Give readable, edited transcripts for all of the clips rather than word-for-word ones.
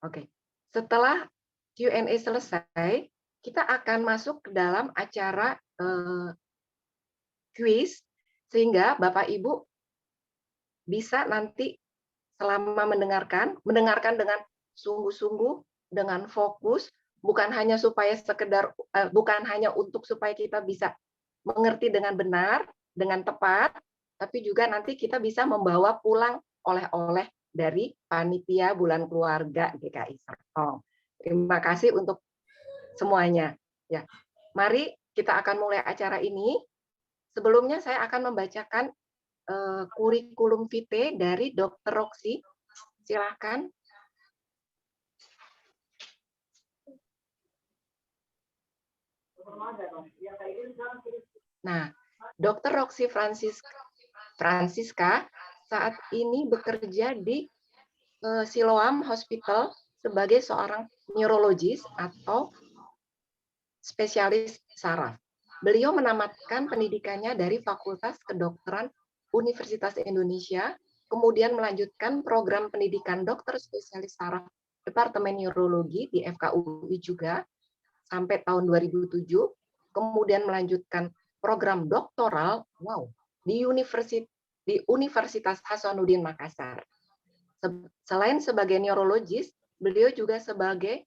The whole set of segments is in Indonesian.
Oke. Setelah Q&A selesai, kita akan masuk ke dalam acara kuis, sehingga Bapak Ibu bisa nanti selama mendengarkan dengan sungguh-sungguh, dengan fokus, bukan hanya bukan hanya untuk supaya kita bisa mengerti dengan benar, dengan tepat, tapi juga nanti kita bisa membawa pulang oleh-oleh dari panitia Bulan Keluarga GKI Serpong. Terima kasih untuk semuanya. Ya, mari kita akan mulai acara ini. Sebelumnya saya akan membacakan kurikulum vitae dari Dr. Roxy. Silakan. Nah, Dr. Roxy Francisca saat ini bekerja di Siloam Hospital sebagai seorang neurologis atau spesialis saraf. Beliau menamatkan pendidikannya dari Fakultas Kedokteran Universitas Indonesia, kemudian melanjutkan program pendidikan dokter spesialis saraf Departemen Neurologi di FKUI juga sampai tahun 2007, kemudian melanjutkan program doktoral di Universitas Hasanuddin Makassar. Selain sebagai neurologis, beliau juga sebagai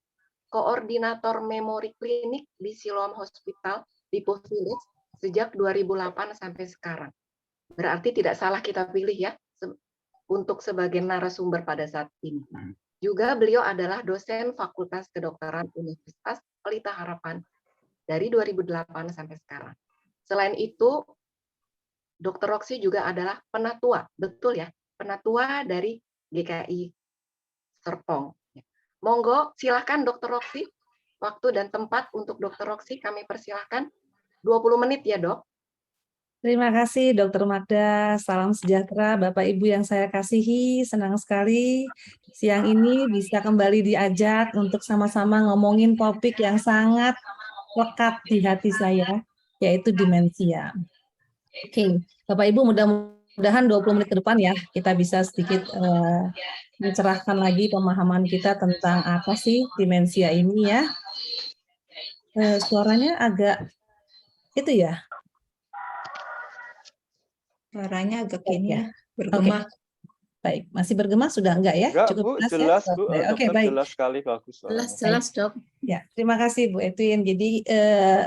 koordinator memori klinik di Siloam Hospital di Village sejak 2008 sampai sekarang. Berarti tidak salah kita pilih ya untuk sebagai narasumber pada saat ini. Juga beliau adalah dosen Fakultas Kedokteran Universitas Pelita Harapan dari 2008 sampai sekarang. Selain itu, Dr. Roxy juga adalah penatua, betul ya, penatua dari GKI Serpong. Monggo, silakan Dr. Roxy. Waktu dan tempat untuk Dr. Roxy kami persilahkan 20 menit ya, Dok. Terima kasih Dr. Magda, salam sejahtera Bapak Ibu yang saya kasihi, senang sekali siang ini bisa kembali diajak untuk sama-sama ngomongin topik yang sangat lekat di hati saya, yaitu demensia. Oke, Bapak Ibu mudah-mudahan 20 menit ke depan ya, kita bisa sedikit mencerahkan lagi pemahaman kita tentang apa sih demensia ini ya. Suaranya agak, itu ya? Suaranya agak gini ya, Okay. bergema. Baik, masih bergema sudah enggak ya? Enggak, Cukup Bu, jelas jelas, ya? Bu. Oke, Dokter baik. jelas sekali, bagus. Jelas, Dok. Ya, terima kasih Bu Edwin. Jadi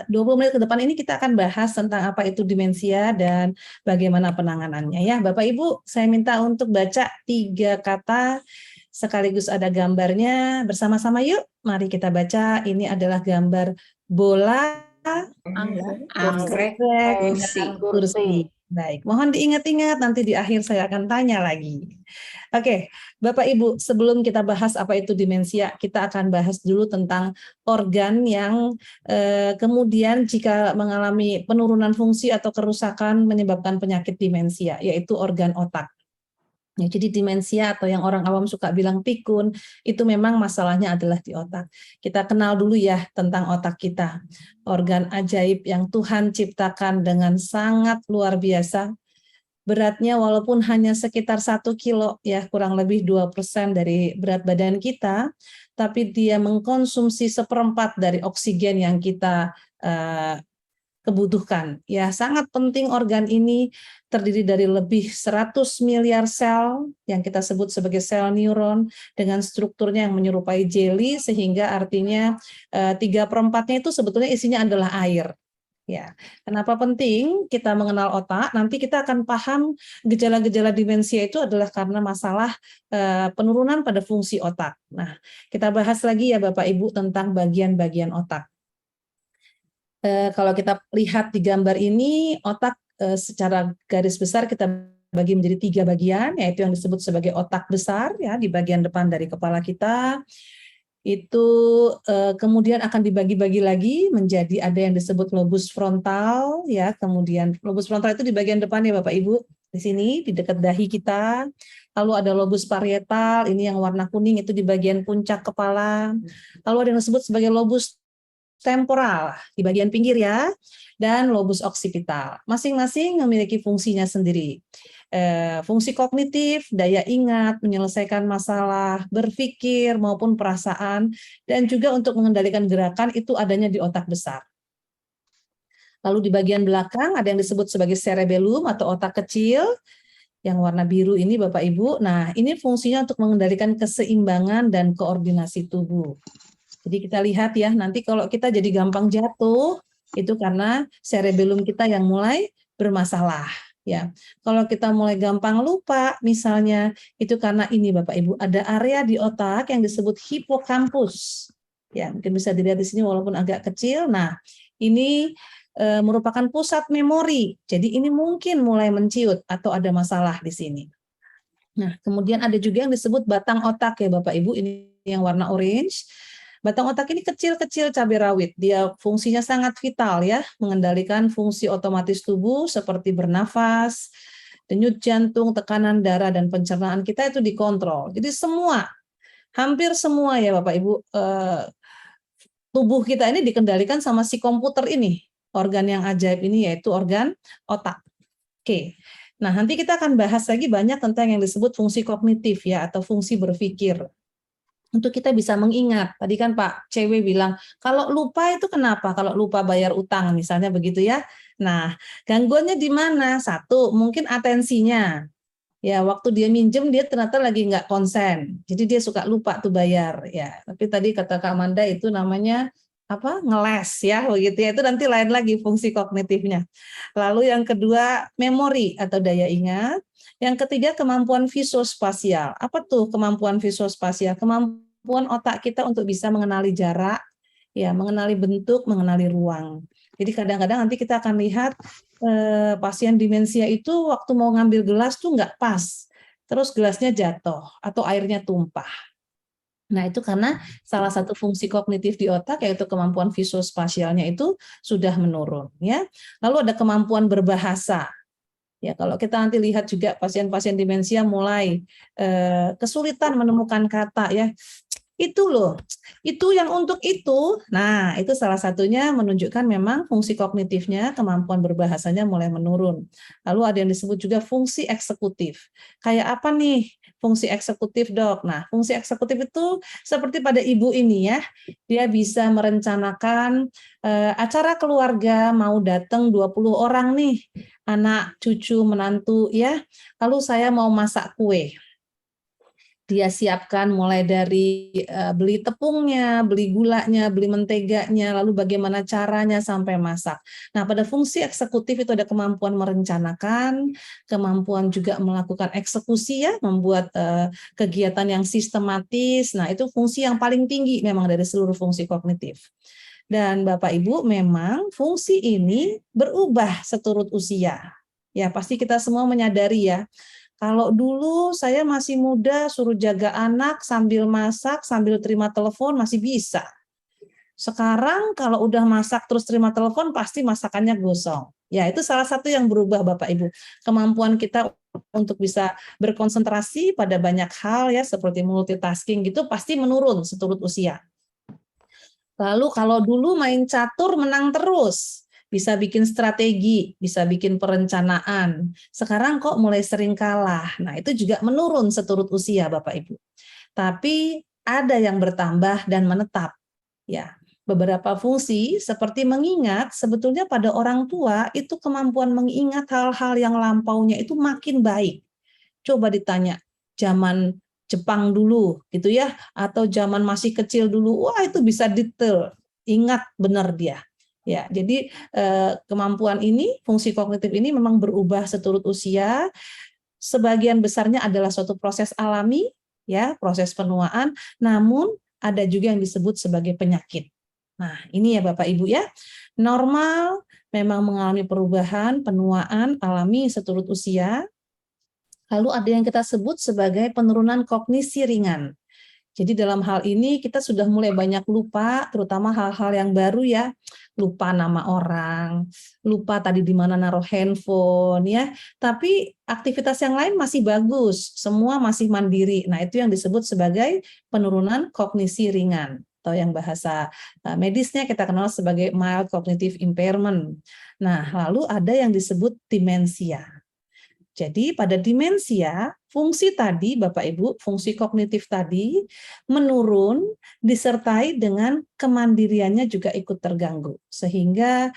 20 menit ke depan ini kita akan bahas tentang apa itu demensia dan bagaimana penanganannya ya. Bapak Ibu, saya minta untuk baca 3 kata sekaligus ada gambarnya bersama-sama yuk. Mari kita baca. Ini adalah gambar bola, Anggrek, dan kursi. Baik, mohon diingat-ingat nanti di akhir saya akan tanya lagi. Oke, Bapak Ibu, sebelum kita bahas apa itu demensia, kita akan bahas dulu tentang organ yang kemudian jika mengalami penurunan fungsi atau kerusakan menyebabkan penyakit demensia, yaitu organ otak. Ya, jadi demensia atau yang orang awam suka bilang pikun, itu memang masalahnya adalah di otak. Kita kenal dulu ya tentang otak kita. Organ ajaib yang Tuhan ciptakan dengan sangat luar biasa. Beratnya walaupun hanya sekitar 1 kilo, ya kurang lebih 2% dari berat badan kita, tapi dia mengkonsumsi 1/4 dari oksigen yang kita kebutuhkan. Ya, sangat penting organ ini terdiri dari lebih 100 miliar sel yang kita sebut sebagai sel neuron dengan strukturnya yang menyerupai jeli, sehingga artinya 3/4-nya itu sebetulnya isinya adalah air. Ya, kenapa penting kita mengenal otak? Nanti kita akan paham gejala-gejala demensia itu adalah karena masalah penurunan pada fungsi otak. Nah, kita bahas lagi ya Bapak Ibu tentang bagian-bagian otak. Kalau kita lihat di gambar ini, otak secara garis besar kita bagi menjadi 3 bagian, yaitu yang disebut sebagai otak besar ya di bagian depan dari kepala kita. Itu kemudian akan dibagi-bagi lagi menjadi ada yang disebut lobus frontal ya, kemudian lobus frontal itu di bagian depan ya Bapak Ibu, di sini di dekat dahi kita. Lalu ada lobus parietal, ini yang warna kuning itu di bagian puncak kepala. Lalu ada yang disebut sebagai lobus temporal di bagian pinggir ya, dan lobus oksipital. Masing-masing memiliki fungsinya sendiri. fungsi kognitif, daya ingat, menyelesaikan masalah, berpikir maupun perasaan, dan juga untuk mengendalikan gerakan itu adanya di otak besar. Lalu di bagian belakang ada yang disebut sebagai cerebellum atau otak kecil, yang warna biru ini Bapak Ibu. Nah, ini fungsinya untuk mengendalikan keseimbangan dan koordinasi tubuh. Jadi kita lihat ya, nanti kalau kita jadi gampang jatuh, itu karena cerebellum kita yang mulai bermasalah. Ya, kalau kita mulai gampang lupa, misalnya itu karena ini Bapak Ibu, ada area di otak yang disebut hippocampus. Ya, mungkin bisa dilihat di sini walaupun agak kecil. Nah, ini merupakan pusat memori. Jadi ini mungkin mulai menciut atau ada masalah di sini. Nah, kemudian ada juga yang disebut batang otak ya Bapak Ibu, ini yang warna orange. Batang otak ini kecil-kecil cabai rawit. Dia fungsinya sangat vital ya, mengendalikan fungsi otomatis tubuh seperti bernafas, denyut jantung, tekanan darah, dan pencernaan kita itu dikontrol. Jadi hampir semua ya Bapak Ibu, tubuh kita ini dikendalikan sama si komputer ini, organ yang ajaib ini yaitu organ otak. Oke. Nah, nanti kita akan bahas lagi banyak tentang yang disebut fungsi kognitif ya atau fungsi berpikir. Untuk kita bisa mengingat. Tadi kan Pak CW bilang, kalau lupa itu kenapa? Kalau lupa bayar utang misalnya begitu ya. Nah, gangguannya di mana? Satu, mungkin atensinya. Ya, waktu dia minjem dia ternyata lagi nggak konsen. Jadi dia suka lupa tuh bayar ya. Tapi tadi kata Kak Amanda itu namanya apa? Ngeles ya, begitu ya. Itu nanti lain lagi fungsi kognitifnya. Lalu yang kedua, memori atau daya ingat. Yang ketiga, kemampuan visuospasial. Apa tuh kemampuan visuospasial? Kemampuan otak kita untuk bisa mengenali jarak, ya, mengenali bentuk, mengenali ruang. Jadi kadang-kadang nanti kita akan lihat pasien demensia itu waktu mau ngambil gelas tuh nggak pas, terus gelasnya jatuh atau airnya tumpah. Nah, itu karena salah satu fungsi kognitif di otak yaitu kemampuan visuospasialnya itu sudah menurun ya. Lalu ada kemampuan berbahasa. Ya, kalau kita nanti lihat juga pasien-pasien demensia mulai kesulitan menemukan kata ya. Itu loh, itu yang untuk itu. Nah, itu salah satunya menunjukkan memang fungsi kognitifnya, kemampuan berbahasanya mulai menurun. Lalu ada yang disebut juga fungsi eksekutif. Kayak apa nih fungsi eksekutif, Dok? Nah, fungsi eksekutif itu seperti pada ibu ini ya, dia bisa merencanakan acara keluarga mau datang 20 orang nih, anak, cucu, menantu ya. Lalu saya mau masak kue. Dia siapkan mulai dari beli tepungnya, beli gulanya, beli menteganya, lalu bagaimana caranya sampai masak. Nah, pada fungsi eksekutif itu ada kemampuan merencanakan, kemampuan juga melakukan eksekusi ya, membuat kegiatan yang sistematis. Nah, itu fungsi yang paling tinggi memang dari seluruh fungsi kognitif. Dan Bapak Ibu, memang fungsi ini berubah seturut usia. Ya, pasti kita semua menyadari ya. Kalau dulu saya masih muda, suruh jaga anak sambil masak, sambil terima telepon masih bisa. Sekarang kalau udah masak terus terima telepon pasti masakannya gosong. Ya, itu salah satu yang berubah Bapak Ibu. Kemampuan kita untuk bisa berkonsentrasi pada banyak hal ya seperti multitasking gitu pasti menurun seturut usia. Lalu kalau dulu main catur menang terus. Bisa bikin strategi, bisa bikin perencanaan. Sekarang kok mulai sering kalah. Nah, itu juga menurun seturut usia Bapak Ibu. Tapi ada yang bertambah dan menetap. Ya, beberapa fungsi seperti mengingat sebetulnya pada orang tua itu kemampuan mengingat hal-hal yang lampaunya itu makin baik. Coba ditanya zaman Jepang dulu gitu ya atau zaman masih kecil dulu, wah itu bisa detail, ingat benar dia. Ya, jadi kemampuan ini, fungsi kognitif ini memang berubah seturut usia. Sebagian besarnya adalah suatu proses alami, ya, proses penuaan. Namun ada juga yang disebut sebagai penyakit. Nah, ini ya Bapak Ibu ya, normal memang mengalami perubahan penuaan alami seturut usia. Lalu ada yang kita sebut sebagai penurunan kognisi ringan. Jadi dalam hal ini kita sudah mulai banyak lupa, terutama hal-hal yang baru ya, lupa nama orang, lupa tadi di mana naruh handphone ya. Tapi aktivitas yang lain masih bagus, semua masih mandiri. Nah, itu yang disebut sebagai penurunan kognisi ringan atau yang bahasa medisnya kita kenal sebagai mild cognitive impairment. Nah, lalu ada yang disebut demensia. Jadi pada demensia, fungsi tadi Bapak Ibu, fungsi kognitif tadi menurun disertai dengan kemandiriannya juga ikut terganggu. Sehingga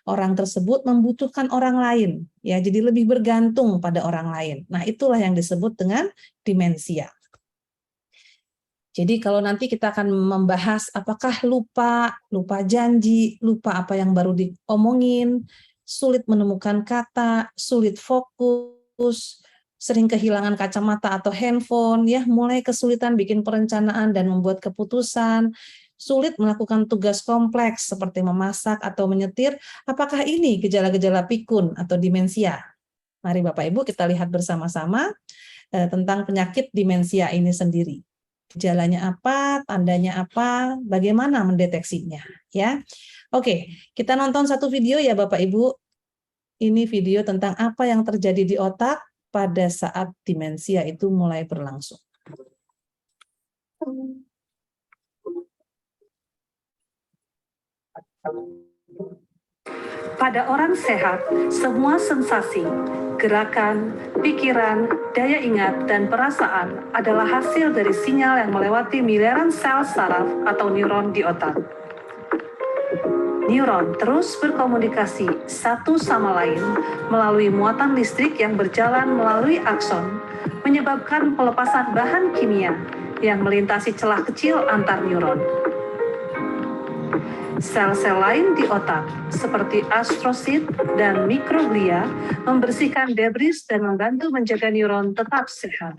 orang tersebut membutuhkan orang lain, ya, jadi lebih bergantung pada orang lain. Nah, itulah yang disebut dengan demensia. Jadi kalau nanti kita akan membahas apakah lupa janji, lupa apa yang baru diomongin, sulit menemukan kata, sulit fokus, sering kehilangan kacamata atau handphone, ya, mulai kesulitan bikin perencanaan dan membuat keputusan, sulit melakukan tugas kompleks seperti memasak atau menyetir, apakah ini gejala-gejala pikun atau demensia? Mari Bapak Ibu kita lihat bersama-sama tentang penyakit demensia ini sendiri. Gejalanya apa, tandanya apa, bagaimana mendeteksinya, ya. Oke, kita nonton satu video ya Bapak Ibu. Ini video tentang apa yang terjadi di otak pada saat demensia itu mulai berlangsung. Pada orang sehat, semua sensasi, gerakan, pikiran, daya ingat, dan perasaan adalah hasil dari sinyal yang melewati miliaran sel saraf atau neuron di otak. Neuron terus berkomunikasi satu sama lain melalui muatan listrik yang berjalan melalui akson, menyebabkan pelepasan bahan kimia yang melintasi celah kecil antar neuron. Sel-sel lain di otak, seperti astrosit dan mikroglia, membersihkan debris dan membantu menjaga neuron tetap sehat.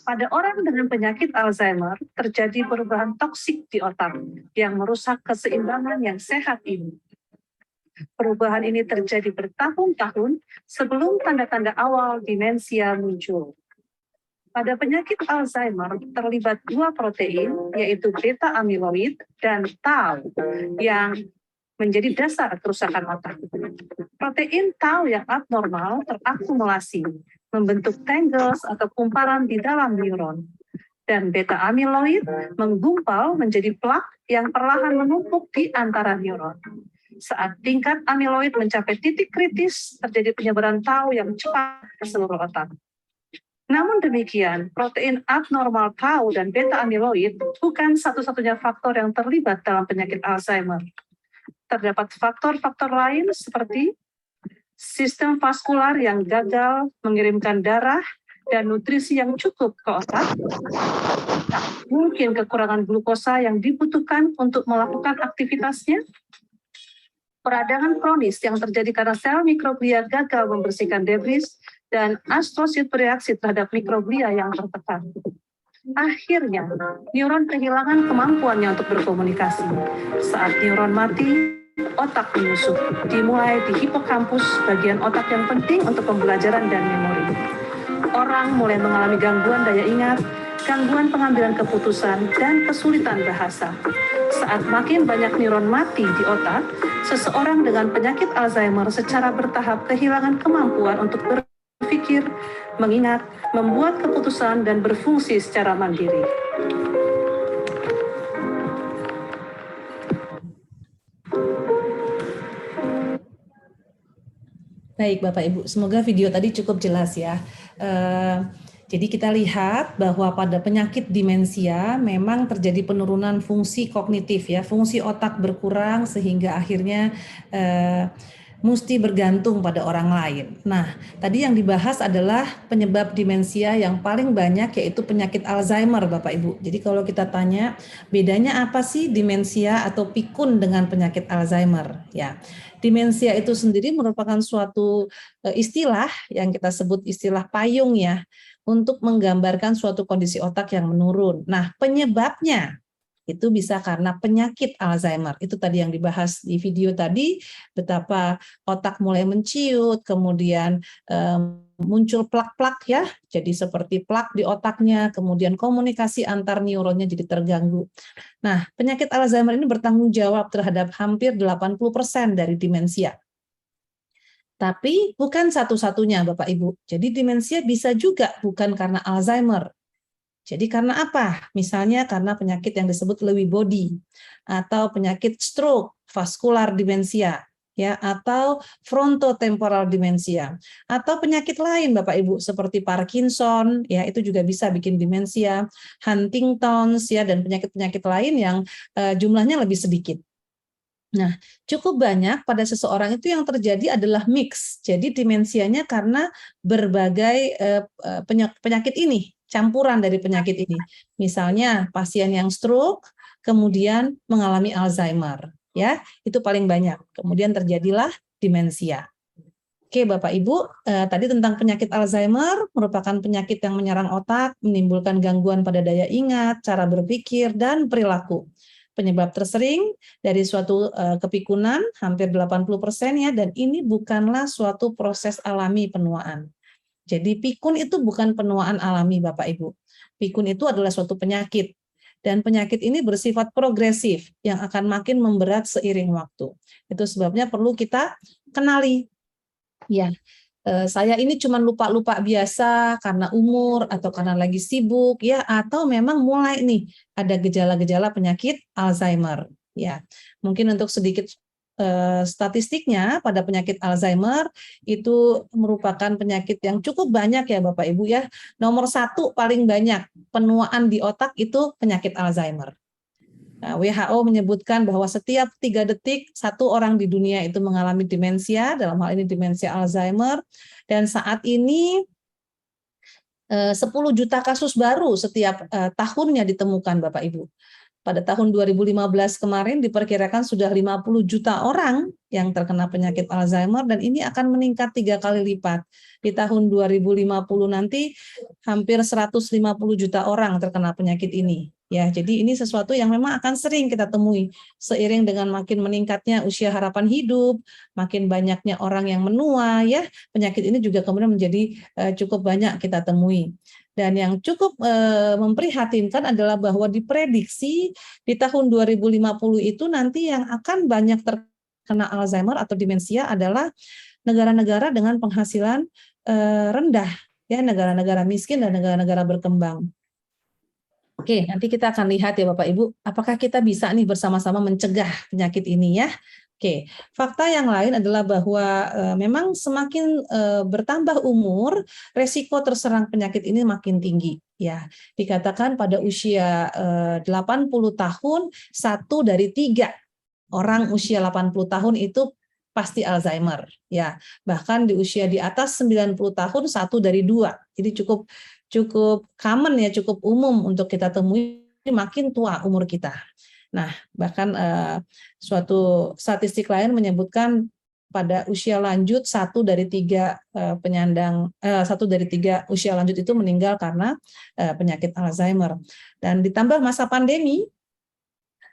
Pada orang dengan penyakit Alzheimer, terjadi perubahan toksik di otak yang merusak keseimbangan yang sehat ini. Perubahan ini terjadi bertahun-tahun sebelum tanda-tanda awal demensia muncul. Pada penyakit Alzheimer terlibat dua protein, yaitu beta amiloid dan tau, yang menjadi dasar kerusakan otak. Protein tau yang abnormal terakumulasi, membentuk tangles atau kumparan di dalam neuron. Dan beta amiloid menggumpal menjadi plak yang perlahan menumpuk di antara neuron. Saat tingkat amiloid mencapai titik kritis, terjadi penyebaran tau yang cepat ke seluruh otak. Namun demikian, protein abnormal tau dan beta amiloid bukan satu-satunya faktor yang terlibat dalam penyakit Alzheimer. Terdapat faktor-faktor lain seperti sistem vaskular yang gagal mengirimkan darah dan nutrisi yang cukup ke otak, mungkin kekurangan glukosa yang dibutuhkan untuk melakukan aktivitasnya, peradangan kronis yang terjadi karena sel mikroglia gagal membersihkan debris, dan astrosit bereaksi terhadap mikroglia yang tertekan. Akhirnya, neuron kehilangan kemampuannya untuk berkomunikasi. Saat neuron mati, otak menyusut, dimulai di hipokampus, bagian otak yang penting untuk pembelajaran dan memori. Orang mulai mengalami gangguan daya ingat, gangguan pengambilan keputusan, dan kesulitan bahasa. Saat makin banyak neuron mati di otak, seseorang dengan penyakit Alzheimer secara bertahap kehilangan kemampuan untuk berpikir, mengingat, membuat keputusan, dan berfungsi secara mandiri. Baik Bapak Ibu, semoga video tadi cukup jelas ya. Jadi kita lihat bahwa pada penyakit demensia memang terjadi penurunan fungsi kognitif ya, fungsi otak berkurang sehingga akhirnya mesti bergantung pada orang lain. Nah, tadi yang dibahas adalah penyebab demensia yang paling banyak yaitu penyakit Alzheimer Bapak Ibu. Jadi kalau kita tanya bedanya apa sih demensia atau pikun dengan penyakit Alzheimer ya. Demensia itu sendiri merupakan suatu istilah yang kita sebut istilah payung ya, untuk menggambarkan suatu kondisi otak yang menurun. Nah, penyebabnya itu bisa karena penyakit Alzheimer. Itu tadi yang dibahas di video tadi, betapa otak mulai menciut, kemudian muncul plak-plak ya, jadi seperti plak di otaknya, kemudian komunikasi antar neuronnya jadi terganggu. Nah, penyakit Alzheimer ini bertanggung jawab terhadap hampir 80% dari demensia. Tapi bukan satu-satunya Bapak Ibu. Jadi demensia bisa juga bukan karena Alzheimer. Jadi karena apa? Misalnya karena penyakit yang disebut Lewy body atau penyakit stroke, vaskular demensia. ya, atau frontotemporal demensia, atau penyakit lain Bapak Ibu seperti Parkinson, ya itu juga bisa bikin demensia, Huntington's, ya, dan penyakit-penyakit lain yang jumlahnya lebih sedikit. Nah, cukup banyak pada seseorang itu yang terjadi adalah mix. Jadi demensianya karena berbagai penyakit ini, campuran dari penyakit ini. Misalnya pasien yang stroke, kemudian mengalami Alzheimer, ya, itu paling banyak. Kemudian terjadilah demensia. Oke, Bapak Ibu, tadi tentang penyakit Alzheimer merupakan penyakit yang menyerang otak, menimbulkan gangguan pada daya ingat, cara berpikir, dan perilaku. Penyebab tersering dari suatu kepikunan hampir 80% ya, dan ini bukanlah suatu proses alami penuaan. Jadi pikun itu bukan penuaan alami Bapak Ibu. Pikun itu adalah suatu penyakit, dan penyakit ini bersifat progresif yang akan makin memberat seiring waktu. Itu sebabnya perlu kita kenali. Ya, saya ini cuma lupa-lupa biasa karena umur atau karena lagi sibuk, ya, atau memang mulai nih ada gejala-gejala penyakit Alzheimer, ya. Mungkin untuk sedikit statistiknya pada penyakit Alzheimer itu merupakan penyakit yang cukup banyak ya Bapak Ibu ya. Nomor 1 paling banyak penuaan di otak itu penyakit Alzheimer. Nah, WHO menyebutkan bahwa setiap 3 detik 1 orang di dunia itu mengalami demensia, dalam hal ini demensia Alzheimer, dan saat ini 10 juta kasus baru setiap tahunnya ditemukan Bapak Ibu. Pada tahun 2015 kemarin diperkirakan sudah 50 juta orang yang terkena penyakit Alzheimer, dan ini akan meningkat 3 kali lipat. Di tahun 2050 nanti hampir 150 juta orang terkena penyakit ini. Ya, jadi ini sesuatu yang memang akan sering kita temui seiring dengan makin meningkatnya usia harapan hidup, makin banyaknya orang yang menua, ya, penyakit ini juga kemudian menjadi cukup banyak kita temui. Dan yang cukup memprihatinkan adalah bahwa diprediksi di tahun 2050 itu nanti yang akan banyak terkena Alzheimer atau demensia adalah negara-negara dengan penghasilan rendah, ya, negara-negara miskin dan negara-negara berkembang. Oke, nanti kita akan lihat ya Bapak Ibu, apakah kita bisa nih bersama-sama mencegah penyakit ini ya. Oke, fakta yang lain adalah bahwa memang semakin bertambah umur, resiko terserang penyakit ini makin tinggi. Ya, dikatakan pada usia 80 tahun, 1 dari 3 orang usia 80 tahun itu pasti Alzheimer. Ya, bahkan di usia di atas 90 tahun 1 dari 2. Jadi cukup common ya, cukup umum untuk kita temui makin tua umur kita. Nah, bahkan suatu statistik lain menyebutkan pada usia lanjut 1 dari 3 penyandang 1 dari 3 usia lanjut itu meninggal karena penyakit Alzheimer. Dan ditambah masa pandemi,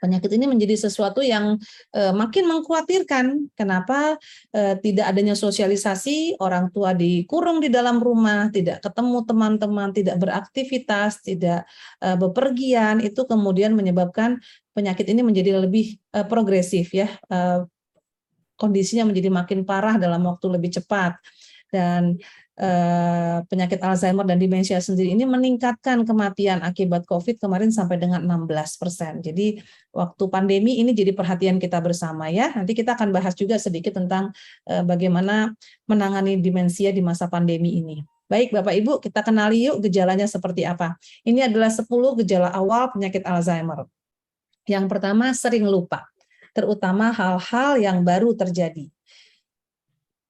penyakit ini menjadi sesuatu yang makin mengkhawatirkan. Kenapa? Tidak adanya sosialisasi, orang tua dikurung di dalam rumah, tidak ketemu teman-teman, tidak beraktivitas, tidak bepergian, itu kemudian menyebabkan penyakit ini menjadi lebih progresif ya. Kondisinya menjadi makin parah dalam waktu lebih cepat. Dan penyakit Alzheimer dan demensia sendiri ini meningkatkan kematian akibat COVID kemarin sampai dengan 16%. Jadi waktu pandemi ini jadi perhatian kita bersama ya. Nanti kita akan bahas juga sedikit tentang bagaimana menangani demensia di masa pandemi ini. Baik Bapak Ibu, kita kenali yuk gejalanya seperti apa. Ini adalah 10 gejala awal penyakit Alzheimer. Yang pertama, sering lupa, terutama hal-hal yang baru terjadi.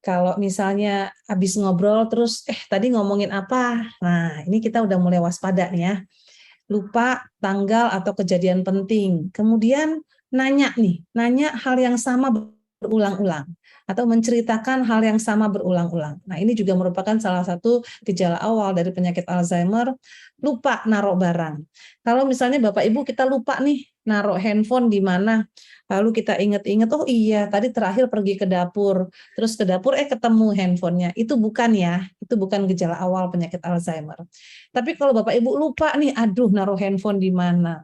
Kalau misalnya habis ngobrol terus, tadi ngomongin apa? Nah, ini kita udah mulai waspada nih ya. Lupa tanggal atau kejadian penting. Kemudian nanya hal yang sama berulang-ulang. Atau menceritakan hal yang sama berulang-ulang. Nah, ini juga merupakan salah satu gejala awal dari penyakit Alzheimer. Lupa naruh barang. Kalau misalnya Bapak Ibu kita lupa nih, naruh handphone di mana, lalu kita ingat-ingat, oh iya tadi terakhir pergi ke dapur, terus ke dapur ketemu handphonenya, itu bukan ya, itu bukan gejala awal penyakit Alzheimer. Tapi kalau Bapak Ibu lupa nih, aduh naruh handphone di mana,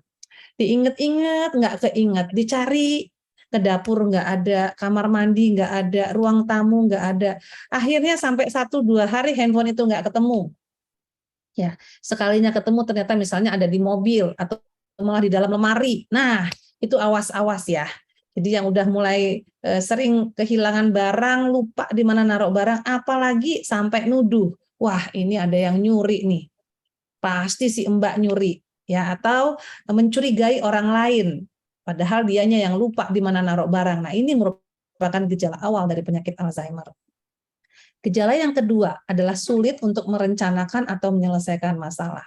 diinget-inget nggak keinget, dicari ke dapur nggak ada, kamar mandi nggak ada, ruang tamu nggak ada, akhirnya sampai 1-2 hari handphone itu nggak ketemu. Ya, sekalinya ketemu ternyata misalnya ada di mobil atau malah di dalam lemari. Nah, itu awas-awas ya. Jadi yang udah mulai sering kehilangan barang, lupa di mana naruh barang, apalagi sampai nuduh, wah ini ada yang nyuri nih, pasti si Mbak nyuri, ya, atau mencurigai orang lain, padahal dianya yang lupa di mana naruh barang. Nah, ini merupakan gejala awal dari penyakit Alzheimer. Gejala yang kedua adalah sulit untuk merencanakan atau menyelesaikan masalah.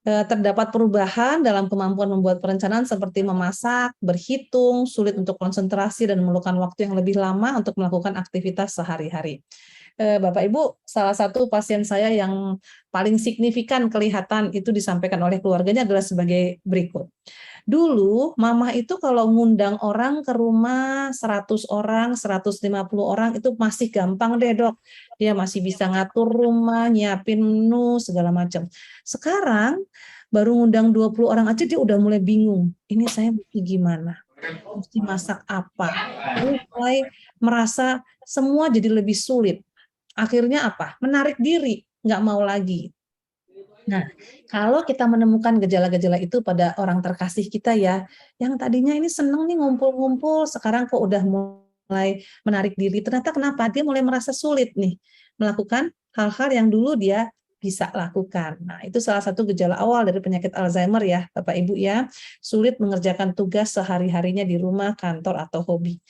Terdapat perubahan dalam kemampuan membuat perencanaan seperti memasak, berhitung, sulit untuk konsentrasi dan memerlukan waktu yang lebih lama untuk melakukan aktivitas sehari-hari. Bapak Ibu, salah satu pasien saya yang paling signifikan kelihatan itu disampaikan oleh keluarganya adalah sebagai berikut. Dulu mama itu kalau ngundang orang ke rumah 100 orang, 150 orang itu masih gampang deh, Dok. Dia masih bisa ngatur rumah, nyiapin menu, segala macam. Sekarang baru ngundang 20 orang aja dia udah mulai bingung. Ini saya mesti gimana? Mesti masak apa? Mulai merasa semua jadi lebih sulit. Akhirnya apa? Menarik diri, nggak mau lagi. Nah, kalau kita menemukan gejala-gejala itu pada orang terkasih kita ya, yang tadinya ini seneng nih ngumpul-ngumpul, sekarang kok udah mulai menarik diri, ternyata kenapa? Dia mulai merasa sulit nih melakukan hal-hal yang dulu dia bisa lakukan. Nah, itu salah satu gejala awal dari penyakit Alzheimer ya, Bapak Ibu ya, sulit mengerjakan tugas sehari-harinya di rumah, kantor, atau hobi.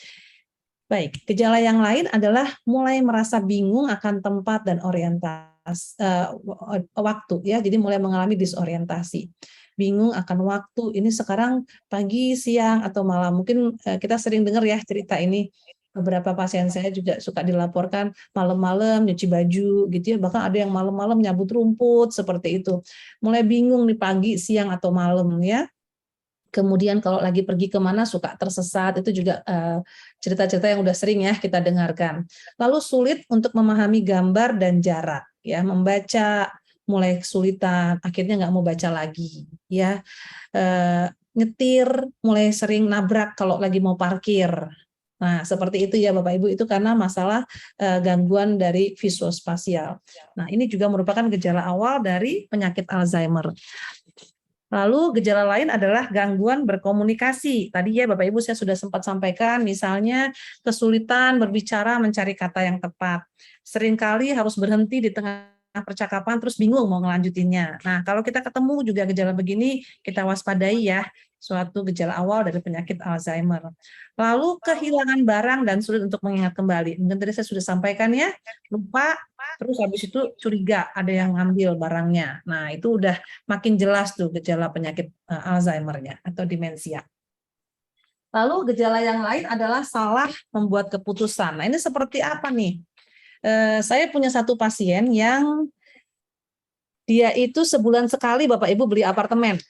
Baik, gejala yang lain adalah mulai merasa bingung akan tempat dan orientasi. Waktu ya, jadi mulai mengalami disorientasi, bingung akan waktu, ini sekarang pagi, siang, atau malam. Mungkin kita sering dengar ya cerita ini, beberapa pasien saya juga suka dilaporkan malam-malam nyuci baju gitu ya, bahkan ada yang malam-malam nyabut rumput seperti itu, mulai bingung nih pagi, siang, atau malam ya. Kemudian kalau lagi pergi kemana suka tersesat, itu juga cerita-cerita yang udah sering ya kita dengarkan. Lalu sulit untuk memahami gambar dan jarak, ya, membaca mulai kesulitan, akhirnya nggak mau baca lagi, ya. Nyetir mulai sering nabrak kalau lagi mau parkir. Nah, seperti itu ya Bapak Ibu, itu karena masalah gangguan dari visuospasial. Nah, ini juga merupakan gejala awal dari penyakit Alzheimer. Lalu gejala lain adalah gangguan berkomunikasi. Tadi ya Bapak Ibu saya sudah sempat sampaikan, misalnya kesulitan berbicara mencari kata yang tepat. Seringkali harus berhenti di tengah percakapan terus bingung mau ngelanjutinnya. Nah, kalau kita ketemu juga gejala begini, kita waspadai ya, suatu gejala awal dari penyakit Alzheimer. Lalu kehilangan barang dan sulit untuk mengingat kembali. Mungkin tadi saya sudah sampaikan ya, lupa, terus habis itu curiga ada yang ngambil barangnya. Nah, itu udah makin jelas tuh gejala penyakit Alzheimer-nya atau demensia. Lalu gejala yang lain adalah salah membuat keputusan. Nah, ini seperti apa nih? Saya punya satu pasien yang dia itu sebulan sekali Bapak Ibu beli apartemen.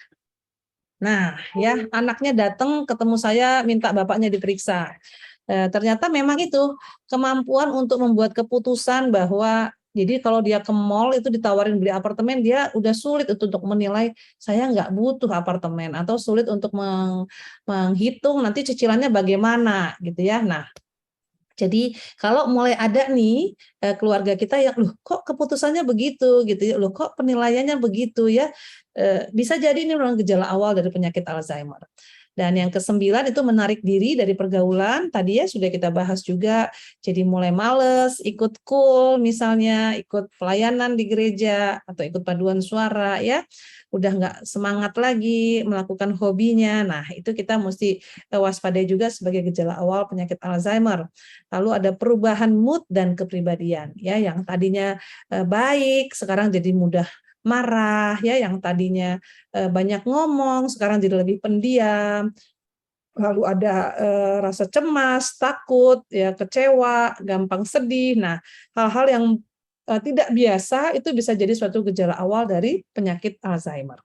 Nah, ya anaknya datang ketemu saya minta bapaknya diperiksa. Ternyata memang itu kemampuan untuk membuat keputusan bahwa jadi kalau dia ke mall itu ditawarin beli apartemen, dia udah sulit untuk menilai saya nggak butuh apartemen atau sulit untuk menghitung nanti cicilannya bagaimana gitu ya. Nah, jadi kalau mulai ada nih keluarga kita yang loh kok keputusannya begitu gitu ya, loh kok penilaiannya begitu ya, bisa jadi ini memang gejala awal dari penyakit Alzheimer. Dan yang ke-9 itu menarik diri dari pergaulan, tadi ya sudah kita bahas juga, jadi mulai males, ikut KUL misalnya, ikut pelayanan di gereja, atau ikut paduan suara ya, udah nggak semangat lagi melakukan hobinya. Nah, itu kita mesti waspadai juga sebagai gejala awal penyakit Alzheimer. Lalu ada perubahan mood dan kepribadian, ya, yang tadinya baik, sekarang jadi mudah marah, ya, yang tadinya banyak ngomong, sekarang jadi lebih pendiam. Lalu ada rasa cemas, takut, ya, kecewa, gampang sedih. Nah, hal-hal yang tidak biasa itu bisa jadi suatu gejala awal dari penyakit Alzheimer.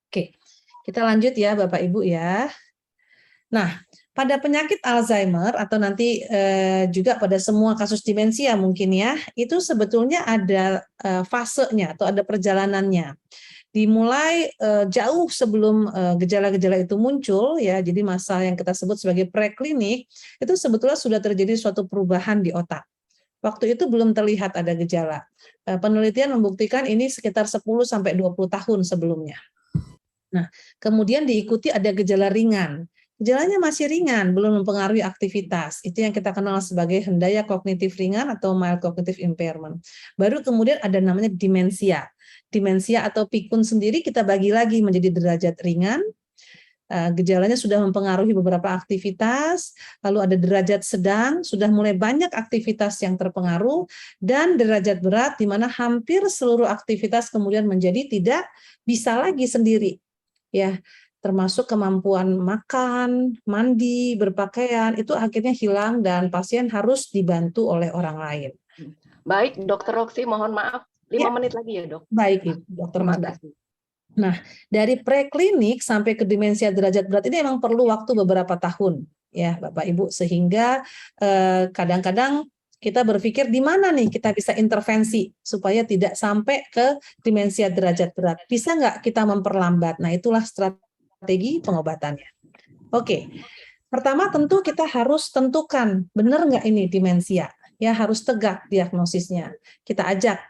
Oke, kita lanjut ya Bapak Ibu ya. Nah, pada penyakit Alzheimer atau nanti juga pada semua kasus demensia mungkin ya, itu sebetulnya ada fasenya atau ada perjalanannya. Dimulai jauh sebelum gejala-gejala itu muncul ya, jadi masa yang kita sebut sebagai preklinik itu sebetulnya sudah terjadi suatu perubahan di otak. Waktu itu belum terlihat ada gejala. Penelitian membuktikan ini sekitar 10-20 tahun sebelumnya. Nah, kemudian diikuti ada gejala ringan. Gejalanya masih ringan, belum mempengaruhi aktivitas. Itu yang kita kenal sebagai hendaya kognitif ringan atau mild cognitive impairment. Baru kemudian ada namanya demensia. Demensia atau pikun sendiri kita bagi lagi menjadi derajat ringan, gejalanya sudah mempengaruhi beberapa aktivitas, lalu ada derajat sedang, sudah mulai banyak aktivitas yang terpengaruh, dan derajat berat di mana hampir seluruh aktivitas kemudian menjadi tidak bisa lagi sendiri. Ya, termasuk kemampuan makan, mandi, berpakaian, itu akhirnya hilang dan pasien harus dibantu oleh orang lain. Baik, Dokter Roxy, mohon maaf, 5 menit lagi ya, Dok. Baik, Dokter Terima Magda. kasih. Nah, dari preklinik sampai ke demensia derajat berat ini memang perlu waktu beberapa tahun, ya Bapak Ibu, sehingga kadang-kadang kita berpikir di mana nih kita bisa intervensi supaya tidak sampai ke demensia derajat berat. Bisa nggak kita memperlambat? Nah, itulah strategi pengobatannya. Oke, pertama tentu kita harus tentukan benar nggak ini demensia. Ya, harus tegak diagnosisnya. Kita ajak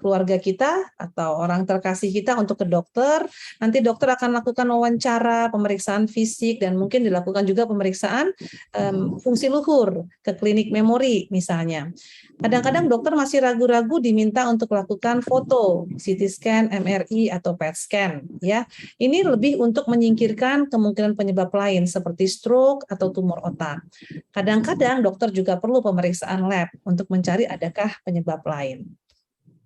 keluarga kita atau orang terkasih kita untuk ke dokter. Nanti dokter akan lakukan wawancara, pemeriksaan fisik, dan mungkin dilakukan juga pemeriksaan fungsi luhur ke klinik memori misalnya. Kadang-kadang dokter masih ragu-ragu diminta untuk lakukan foto, CT scan, MRI, atau PET scan. Ya, ini lebih untuk menyingkirkan kemungkinan penyebab lain seperti stroke atau tumor otak. Kadang-kadang dokter juga perlu pemeriksaan lab untuk mencari adakah penyebab lain.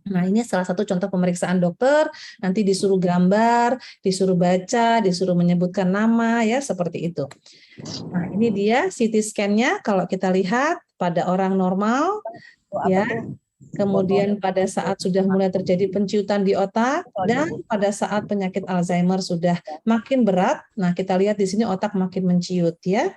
Nah, ini salah satu contoh pemeriksaan dokter, nanti disuruh gambar, disuruh baca, disuruh menyebutkan nama, ya seperti itu. Nah, ini dia CT scan-nya, kalau kita lihat pada orang normal, ya, kemudian pada saat sudah mulai terjadi penciutan di otak, dan pada saat penyakit Alzheimer sudah makin berat, nah kita lihat di sini otak makin menciut, ya.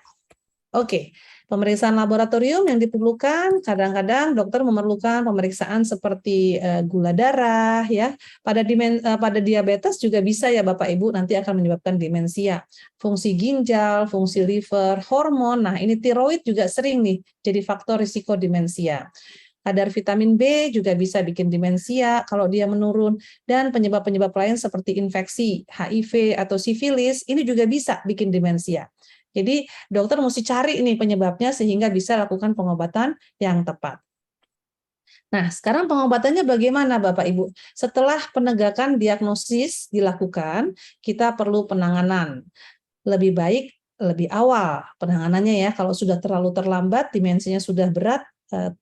Oke, pemeriksaan laboratorium yang diperlukan, kadang-kadang dokter memerlukan pemeriksaan seperti gula darah, ya. Pada diabetes juga bisa ya Bapak Ibu, nanti akan menyebabkan demensia. Fungsi ginjal, fungsi liver, hormon, nah ini tiroid juga sering nih jadi faktor risiko demensia. Kadar vitamin B juga bisa bikin demensia kalau dia menurun, dan penyebab-penyebab lain seperti infeksi, HIV atau sifilis, ini juga bisa bikin demensia. Jadi dokter mesti cari nih penyebabnya sehingga bisa lakukan pengobatan yang tepat. Nah, sekarang pengobatannya bagaimana Bapak Ibu? Setelah penegakan diagnosis dilakukan, kita perlu penanganan. Lebih baik lebih awal penanganannya ya, kalau sudah terlalu terlambat, dimensinya sudah berat,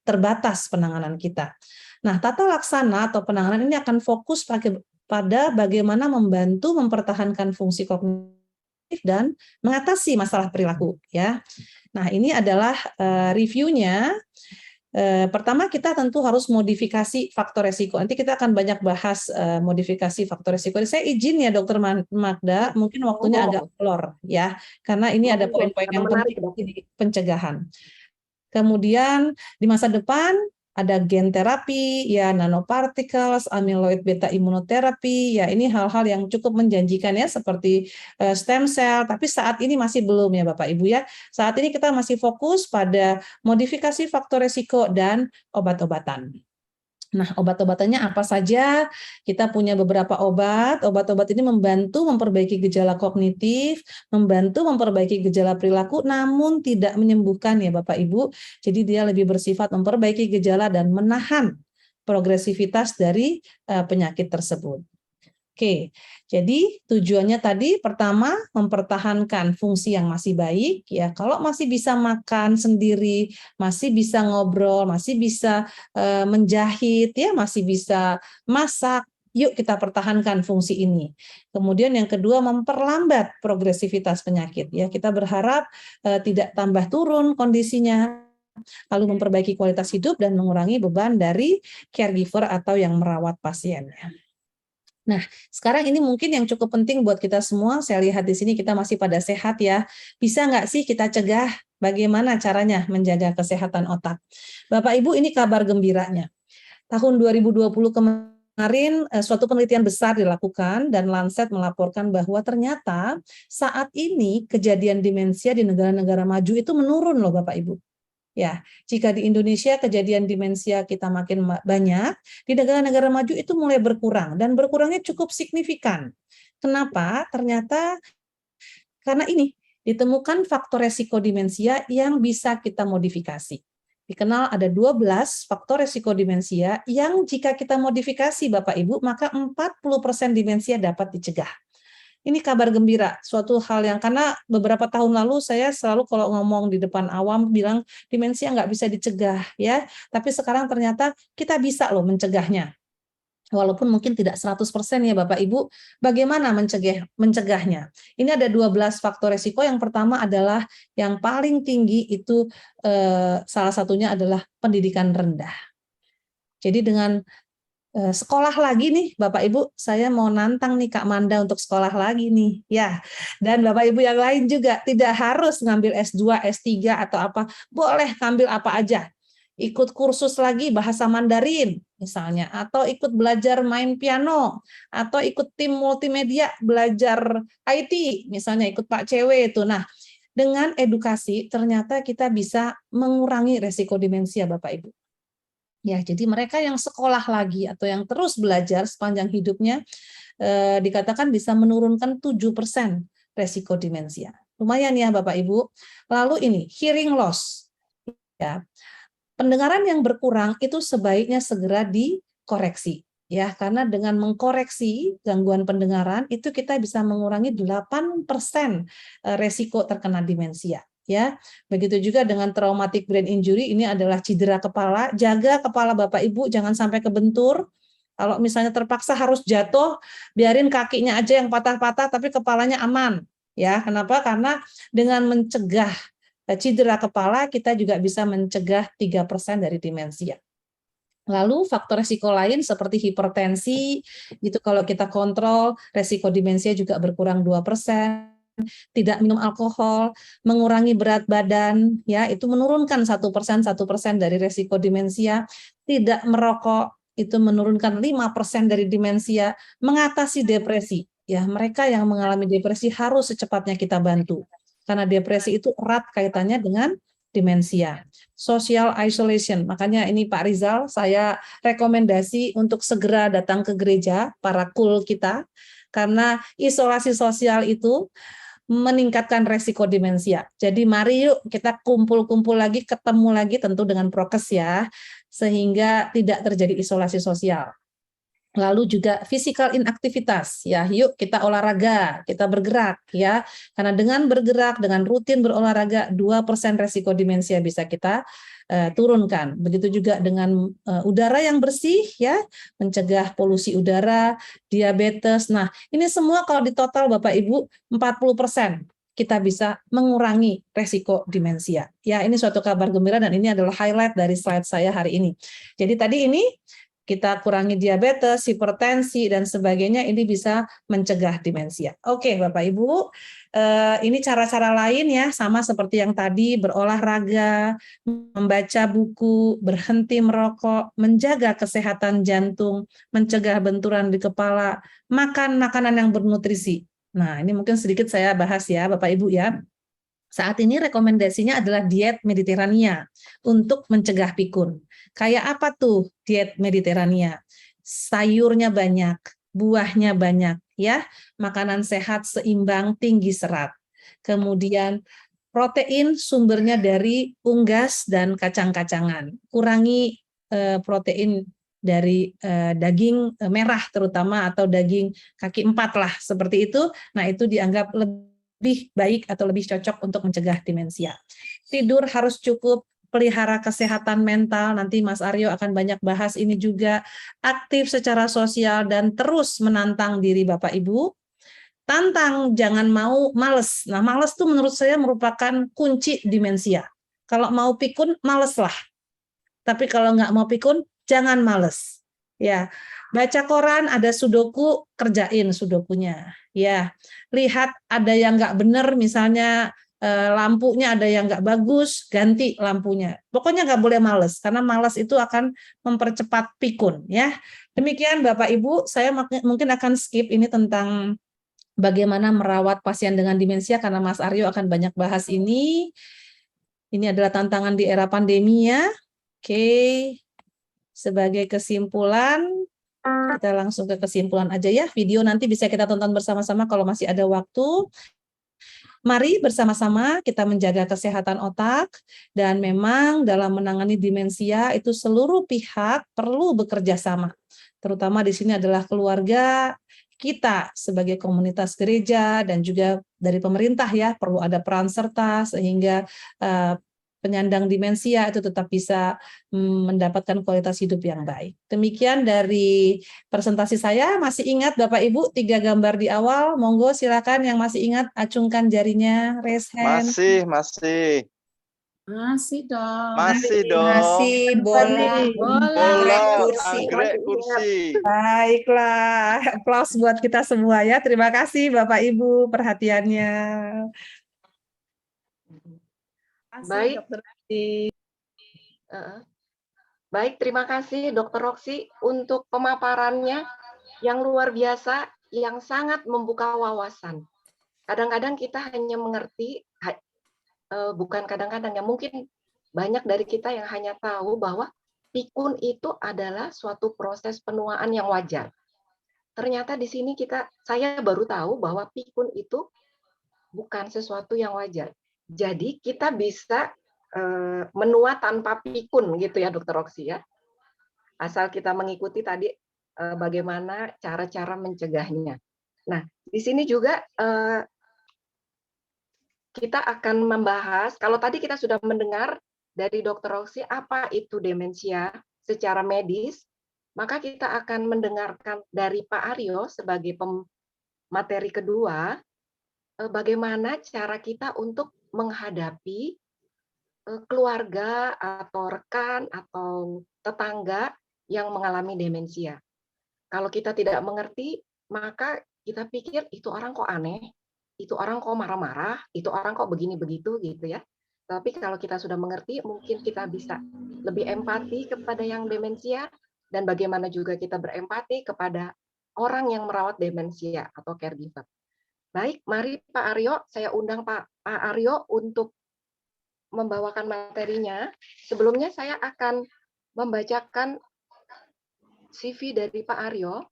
terbatas penanganan kita. Nah, tata laksana atau penanganan ini akan fokus pada bagaimana membantu mempertahankan fungsi kognitif dan mengatasi masalah perilaku, ya. Nah, ini adalah reviewnya. Pertama kita tentu harus modifikasi faktor resiko. Nanti kita akan banyak bahas modifikasi faktor resiko. Saya izin ya Dokter Magda, mungkin waktunya agak molor ya, karena ini ada poin-poin yang penting di pencegahan. Kemudian di masa depan ada gen terapi, ya nanoparticles, amyloid beta imunoterapi, ya ini hal-hal yang cukup menjanjikan ya seperti stem cell, tapi saat ini masih belum ya Bapak Ibu ya. Saat ini kita masih fokus pada modifikasi faktor resiko dan obat-obatan. Nah, obat-obatannya apa saja? Kita punya beberapa obat. Obat-obat ini membantu memperbaiki gejala kognitif, membantu memperbaiki gejala perilaku, namun tidak menyembuhkan ya Bapak Ibu. Jadi dia lebih bersifat memperbaiki gejala dan menahan progresivitas dari penyakit tersebut. Oke, jadi tujuannya tadi pertama mempertahankan fungsi yang masih baik ya. Kalau masih bisa makan sendiri, masih bisa ngobrol, masih bisa menjahit ya, masih bisa masak, yuk kita pertahankan fungsi ini. Kemudian yang kedua memperlambat progresivitas penyakit ya. Kita berharap tidak tambah turun kondisinya, lalu memperbaiki kualitas hidup dan mengurangi beban dari caregiver atau yang merawat pasiennya. Nah, sekarang ini mungkin yang cukup penting buat kita semua, saya lihat di sini kita masih pada sehat ya. Bisa nggak sih kita cegah? Bagaimana caranya menjaga kesehatan otak? Bapak Ibu, ini kabar gembiranya. Tahun 2020 kemarin, suatu penelitian besar dilakukan dan Lancet melaporkan bahwa ternyata saat ini kejadian demensia di negara-negara maju itu menurun loh Bapak Ibu. Ya, jika di Indonesia kejadian demensia kita makin banyak, di negara-negara maju itu mulai berkurang dan berkurangnya cukup signifikan. Kenapa? Ternyata karena ini ditemukan faktor resiko demensia yang bisa kita modifikasi. Dikenal ada 12 faktor resiko demensia yang jika kita modifikasi Bapak Ibu, maka 40% demensia dapat dicegah. Ini kabar gembira, suatu hal yang karena beberapa tahun lalu saya selalu kalau ngomong di depan awam bilang demensia nggak bisa dicegah ya, tapi sekarang ternyata kita bisa loh mencegahnya. Walaupun mungkin tidak 100% ya Bapak Ibu, bagaimana mencegahnya? Ini ada 12 faktor resiko. Yang pertama adalah yang paling tinggi itu salah satunya adalah pendidikan rendah. Jadi dengan sekolah lagi nih Bapak Ibu, saya mau nantang nih Kak Manda untuk sekolah lagi nih ya. Dan Bapak Ibu yang lain juga tidak harus ngambil S2, S3 atau apa, boleh ngambil apa aja. Ikut kursus lagi bahasa Mandarin misalnya, atau ikut belajar main piano, atau ikut tim multimedia belajar IT misalnya, ikut Pak CW itu. Nah, dengan edukasi ternyata kita bisa mengurangi resiko demensia Bapak Ibu. Ya, jadi mereka yang sekolah lagi atau yang terus belajar sepanjang hidupnya dikatakan bisa menurunkan 7% resiko demensia. Lumayan ya Bapak Ibu. Lalu ini hearing loss. Ya. Pendengaran yang berkurang itu sebaiknya segera dikoreksi ya, karena dengan mengkoreksi gangguan pendengaran itu kita bisa mengurangi 8% resiko terkena demensia ya. Begitu juga dengan traumatic brain injury, ini adalah cedera kepala. Jaga kepala Bapak Ibu jangan sampai kebentur. Kalau misalnya terpaksa harus jatuh, biarin kakinya aja yang patah-patah tapi kepalanya aman ya. Kenapa? Karena dengan mencegah cedera kepala, kita juga bisa mencegah 3% dari demensia. Lalu faktor resiko lain seperti hipertensi, gitu kalau kita kontrol, resiko demensia juga berkurang 2%. Tidak minum alkohol, mengurangi berat badan, ya itu menurunkan 1% dari resiko demensia. Tidak merokok, itu menurunkan 5% dari demensia. Mengatasi depresi, ya mereka yang mengalami depresi harus secepatnya kita bantu. Karena depresi itu erat kaitannya dengan demensia. Social isolation, makanya ini Pak Rizal, saya rekomendasi untuk segera datang ke gereja, para kul kita, karena isolasi sosial itu meningkatkan resiko demensia. Jadi mari yuk kita kumpul-kumpul lagi, ketemu lagi tentu dengan prokes ya, sehingga tidak terjadi isolasi sosial. Lalu juga physical inaktivitas, ya yuk kita olahraga, kita bergerak ya, karena dengan bergerak, dengan rutin berolahraga 2% resiko demensia bisa kita turunkan. Begitu juga dengan udara yang bersih ya, mencegah polusi udara, diabetes. Nah ini semua kalau ditotal Bapak Ibu 40% kita bisa mengurangi resiko demensia. Ya ini suatu kabar gembira dan ini adalah highlight dari slide saya hari ini. Jadi tadi ini kita kurangi diabetes, hipertensi, dan sebagainya, ini bisa mencegah demensia. Oke, Bapak Ibu, ini cara-cara lain ya, sama seperti yang tadi, berolahraga, membaca buku, berhenti merokok, menjaga kesehatan jantung, mencegah benturan di kepala, makan makanan yang bernutrisi. Nah, ini mungkin sedikit saya bahas ya, Bapak Ibu ya. Saat ini rekomendasinya adalah diet Mediterania untuk mencegah pikun. Kayak apa tuh diet Mediterania? Sayurnya banyak, buahnya banyak, ya. Makanan sehat seimbang, tinggi serat. Kemudian protein sumbernya dari unggas dan kacang-kacangan. Kurangi protein dari daging merah terutama atau daging kaki 4 lah seperti itu. Nah itu dianggap lebih baik atau lebih cocok untuk mencegah demensia. Tidur harus cukup, pelihara kesehatan mental, nanti Mas Aryo akan banyak bahas ini juga, aktif secara sosial dan terus menantang diri Bapak Ibu. Tantang, jangan mau males. Nah males tuh menurut saya merupakan kunci demensia. Kalau mau pikun, maleslah. Tapi kalau nggak mau pikun, jangan males. Ya, baca koran, ada sudoku, kerjain sudokunya. Ya, lihat ada yang nggak benar, misalnya lampunya ada yang nggak bagus, ganti lampunya. Pokoknya nggak boleh males, karena males itu akan mempercepat pikun. Ya, demikian Bapak Ibu, saya mungkin akan skip ini tentang bagaimana merawat pasien dengan demensia, karena Mas Aryo akan banyak bahas ini. Ini adalah tantangan di era pandemi ya. Oke, sebagai kesimpulan, kita langsung ke kesimpulan aja ya. Video nanti bisa kita tonton bersama-sama kalau masih ada waktu. Mari bersama-sama kita menjaga kesehatan otak, dan memang dalam menangani demensia itu seluruh pihak perlu bekerja sama. Terutama di sini adalah keluarga, kita sebagai komunitas gereja, dan juga dari pemerintah ya, perlu ada peran serta sehingga penyandang demensia itu tetap bisa mendapatkan kualitas hidup yang baik. Demikian dari presentasi saya. Masih ingat Bapak Ibu 3 gambar di awal? Monggo silakan yang masih ingat acungkan jarinya, raise hand. Masih dong. dong. Bola, Bola, kursi. anggrek, kursi. Baiklah, aplaus buat kita semua ya. Terima kasih Bapak Ibu perhatiannya. Baik. Baik, terima kasih Dr. Roxy untuk pemaparannya yang luar biasa, yang sangat membuka wawasan. Kadang-kadang kita hanya mengerti, bukan kadang-kadang ya, mungkin banyak dari kita yang hanya tahu bahwa pikun itu adalah suatu proses penuaan yang wajar. Ternyata di sini saya baru tahu bahwa pikun itu bukan sesuatu yang wajar. Jadi kita bisa menua tanpa pikun gitu ya Dr. Roxy ya. Asal kita mengikuti tadi bagaimana cara-cara mencegahnya. Nah, di sini juga kita akan membahas, kalau tadi kita sudah mendengar dari Dr. Roxy apa itu demensia secara medis, maka kita akan mendengarkan dari Pak Aryo sebagai pemateri kedua, bagaimana cara kita untuk menghadapi keluarga atau rekan atau tetangga yang mengalami demensia. Kalau kita tidak mengerti, maka kita pikir itu orang kok aneh, itu orang kok marah-marah, itu orang kok begini-begitu gitu ya. Tapi kalau kita sudah mengerti, mungkin kita bisa lebih empati kepada yang demensia, dan bagaimana juga kita berempati kepada orang yang merawat demensia atau caregiver. Baik, mari Pak Aryo, saya undang Pak Aryo untuk membawakan materinya. Sebelumnya saya akan membacakan CV dari Pak Aryo.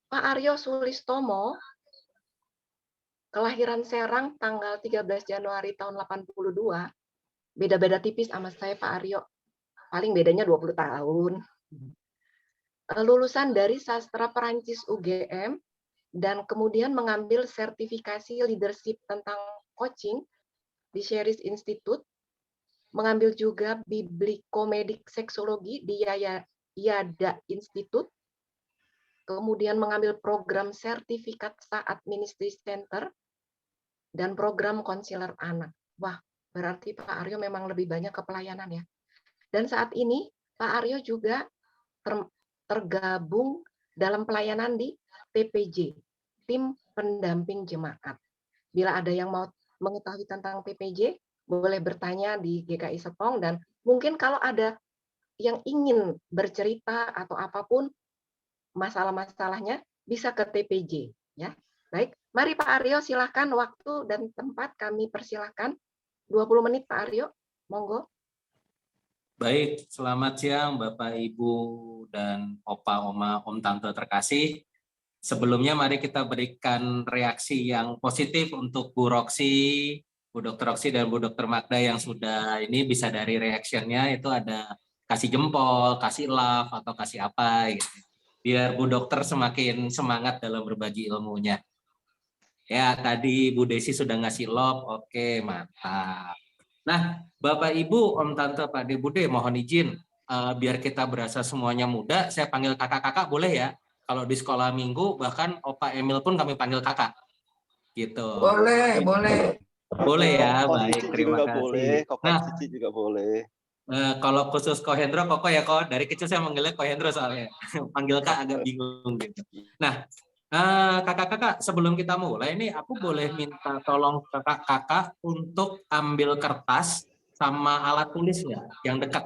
Pak Aryo Sulistomo, kelahiran Serang tanggal 13 Januari tahun 82. Beda-beda tipis sama saya Pak Aryo. Paling bedanya 20 tahun. Lulusan dari sastra Perancis UGM, dan kemudian mengambil sertifikasi leadership tentang coaching di Sherry's Institute, mengambil juga biblikomedik seksologi di Yada Institute, kemudian mengambil program sertifikat saat Ministry Center, dan program konselor anak. Wah, berarti Pak Aryo memang lebih banyak ke pelayanan ya. Dan saat ini Pak Aryo juga tergabung dalam pelayanan di TPJ, Tim Pendamping Jemaat. Bila ada yang mau mengetahui tentang TPJ, boleh bertanya di GKI Serpong, dan mungkin kalau ada yang ingin bercerita atau apapun masalah-masalahnya bisa ke TPJ ya. Baik, mari Pak Aryo silakan, waktu dan tempat kami persilahkan. 20 menit Pak Aryo, monggo. Baik, selamat siang Bapak Ibu dan Opa, Oma, Om, Tante terkasih. Sebelumnya mari kita berikan reaksi yang positif untuk Bu Roxy, Bu Dr. Roxy dan Bu Dr. Magda yang sudah ini, bisa dari reaksinya itu ada kasih jempol, kasih love, atau kasih apa gitu. Biar Bu Dokter semakin semangat dalam berbagi ilmunya. Ya, tadi Bu Desi sudah ngasih love, oke, mantap. Nah, Bapak Ibu, Om Tante, Pak De, Bude, mohon izin, biar kita berasa semuanya muda, saya panggil kakak-kakak boleh ya? Kalau di sekolah minggu, bahkan Opa Emil pun kami panggil kakak. Gitu. Boleh. Boleh ya, Kok baik, Cici terima juga kasih. boleh, Kok Nah, Cici juga boleh. Kalau khusus Ko Hendro, Koko ya Ko, dari kecil saya manggilnya Ko Hendro soalnya. Panggil Kak agak bingung gitu. Nah, kakak-kakak, sebelum kita mulai ini aku boleh minta tolong kakak-kakak untuk ambil kertas sama alat tulis ya yang dekat.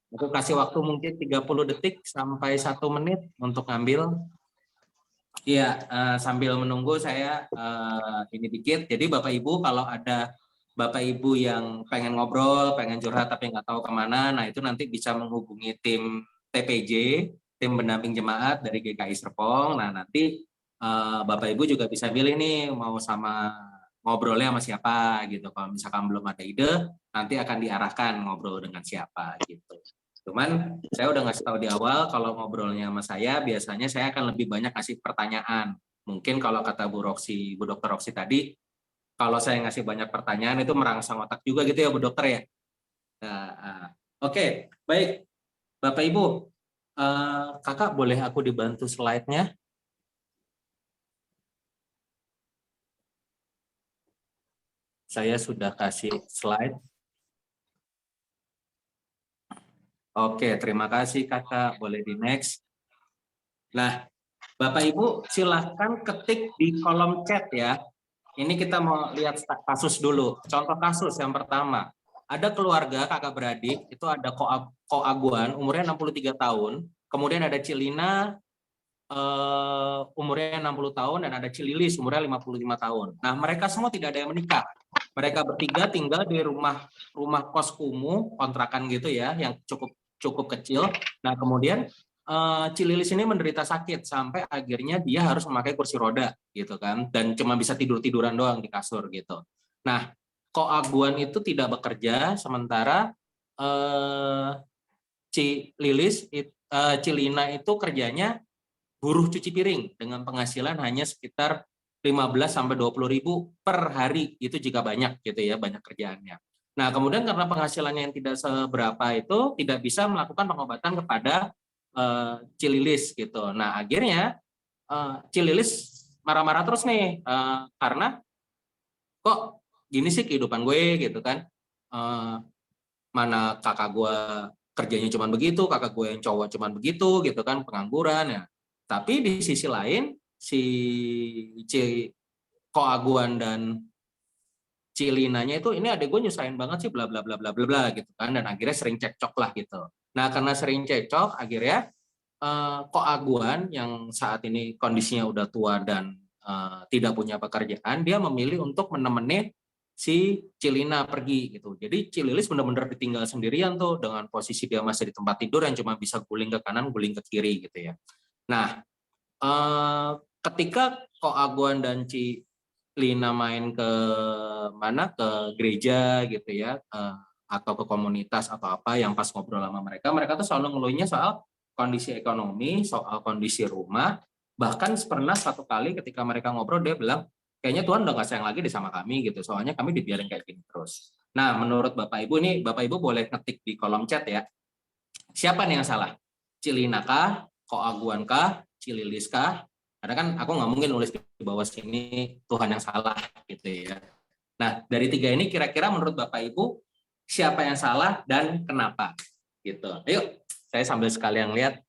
Aku kasih waktu mungkin 30 detik sampai 1 menit untuk ngambil. Iya, sambil menunggu saya ini dikit. Jadi Bapak Ibu kalau ada Bapak Ibu yang pengen ngobrol, pengen curhat tapi nggak tahu kemana, nah itu nanti bisa menghubungi tim TPJ, tim pendamping jemaat dari GKI Serpong. Nah nanti Bapak Ibu juga bisa pilih nih mau ngobrolnya sama siapa gitu. Kalau misalkan belum ada ide, nanti akan diarahkan ngobrol dengan siapa gitu. Cuman saya udah ngasih tahu di awal kalau ngobrolnya sama saya, biasanya saya akan lebih banyak kasih pertanyaan. Mungkin kalau kata Bu Dokter Roksi tadi, kalau saya ngasih banyak pertanyaan itu merangsang otak juga gitu ya Bu Dokter ya. Oke, baik Bapak Ibu, Kakak boleh aku dibantu slide-nya? Saya sudah kasih slide. Oke, terima kasih Kakak. Boleh di next. Nah, Bapak Ibu silahkan ketik di kolom chat ya. Ini kita mau lihat kasus dulu. Contoh kasus yang pertama. Ada keluarga kakak beradik, itu ada Ko Aguan, umurnya 63 tahun. Kemudian ada Cilina, umurnya 60 tahun, dan ada Cililis, umurnya 55 tahun. Nah, mereka semua tidak ada yang menikah. Mereka bertiga tinggal di rumah kos kumuh, kontrakan gitu ya, yang cukup kecil. Nah, kemudian Cililis ini menderita sakit sampai akhirnya dia harus memakai kursi roda gitu kan, dan cuma bisa tiduran doang di kasur gitu. Nah, Ko Aguan itu tidak bekerja, sementara Cilina itu kerjanya buruh cuci piring dengan penghasilan hanya sekitar 15 sampai 20 ribu per hari, itu jika banyak gitu ya, banyak kerjaannya. Nah, kemudian karena penghasilannya yang tidak seberapa itu tidak bisa melakukan pengobatan kepada Cililis gitu. Nah, akhirnya Cililis marah-marah terus nih karena kok gini sih kehidupan gue gitu kan. Mana kakak gue kerjanya cuma begitu, kakak gue yang cowok cuma begitu gitu kan, pengangguran ya. Tapi di sisi lain si Ko Aguan dan Cilinanya itu, ini adek gue nyusahin banget sih bla bla bla bla bla bla gitu kan, dan akhirnya sering cekcok lah gitu. Nah, karena sering cekcok akhirnya Ko Aguan yang saat ini kondisinya udah tua dan tidak punya pekerjaan, dia memilih untuk menemani si Cilina pergi gitu. Jadi Cililis benar-benar ditinggal sendirian tuh, dengan posisi dia masih di tempat tidur yang cuma bisa guling ke kanan, guling ke kiri gitu ya. Nah, ketika Ko Aguan dan Cilina main ke gereja gitu ya, atau ke komunitas atau apa, yang pas ngobrol sama mereka tuh selalu ngeluhnya soal kondisi ekonomi, soal kondisi rumah. Bahkan pernah satu kali ketika mereka ngobrol, dia bilang, kayaknya Tuhan udah gak sayang lagi sama kami gitu, soalnya kami dibiarin kayak gini terus. Nah, menurut Bapak Ibu nih, Bapak Ibu boleh ngetik di kolom chat ya. Siapa nih yang salah? Cilina kah? Ko Aguan kah? Cililis kah? Karena kan aku nggak mungkin nulis di bawah sini Tuhan yang salah gitu ya. Nah, dari tiga ini kira-kira menurut Bapak Ibu siapa yang salah dan kenapa? Gitu. Ayo, saya sambil sekalian lihat.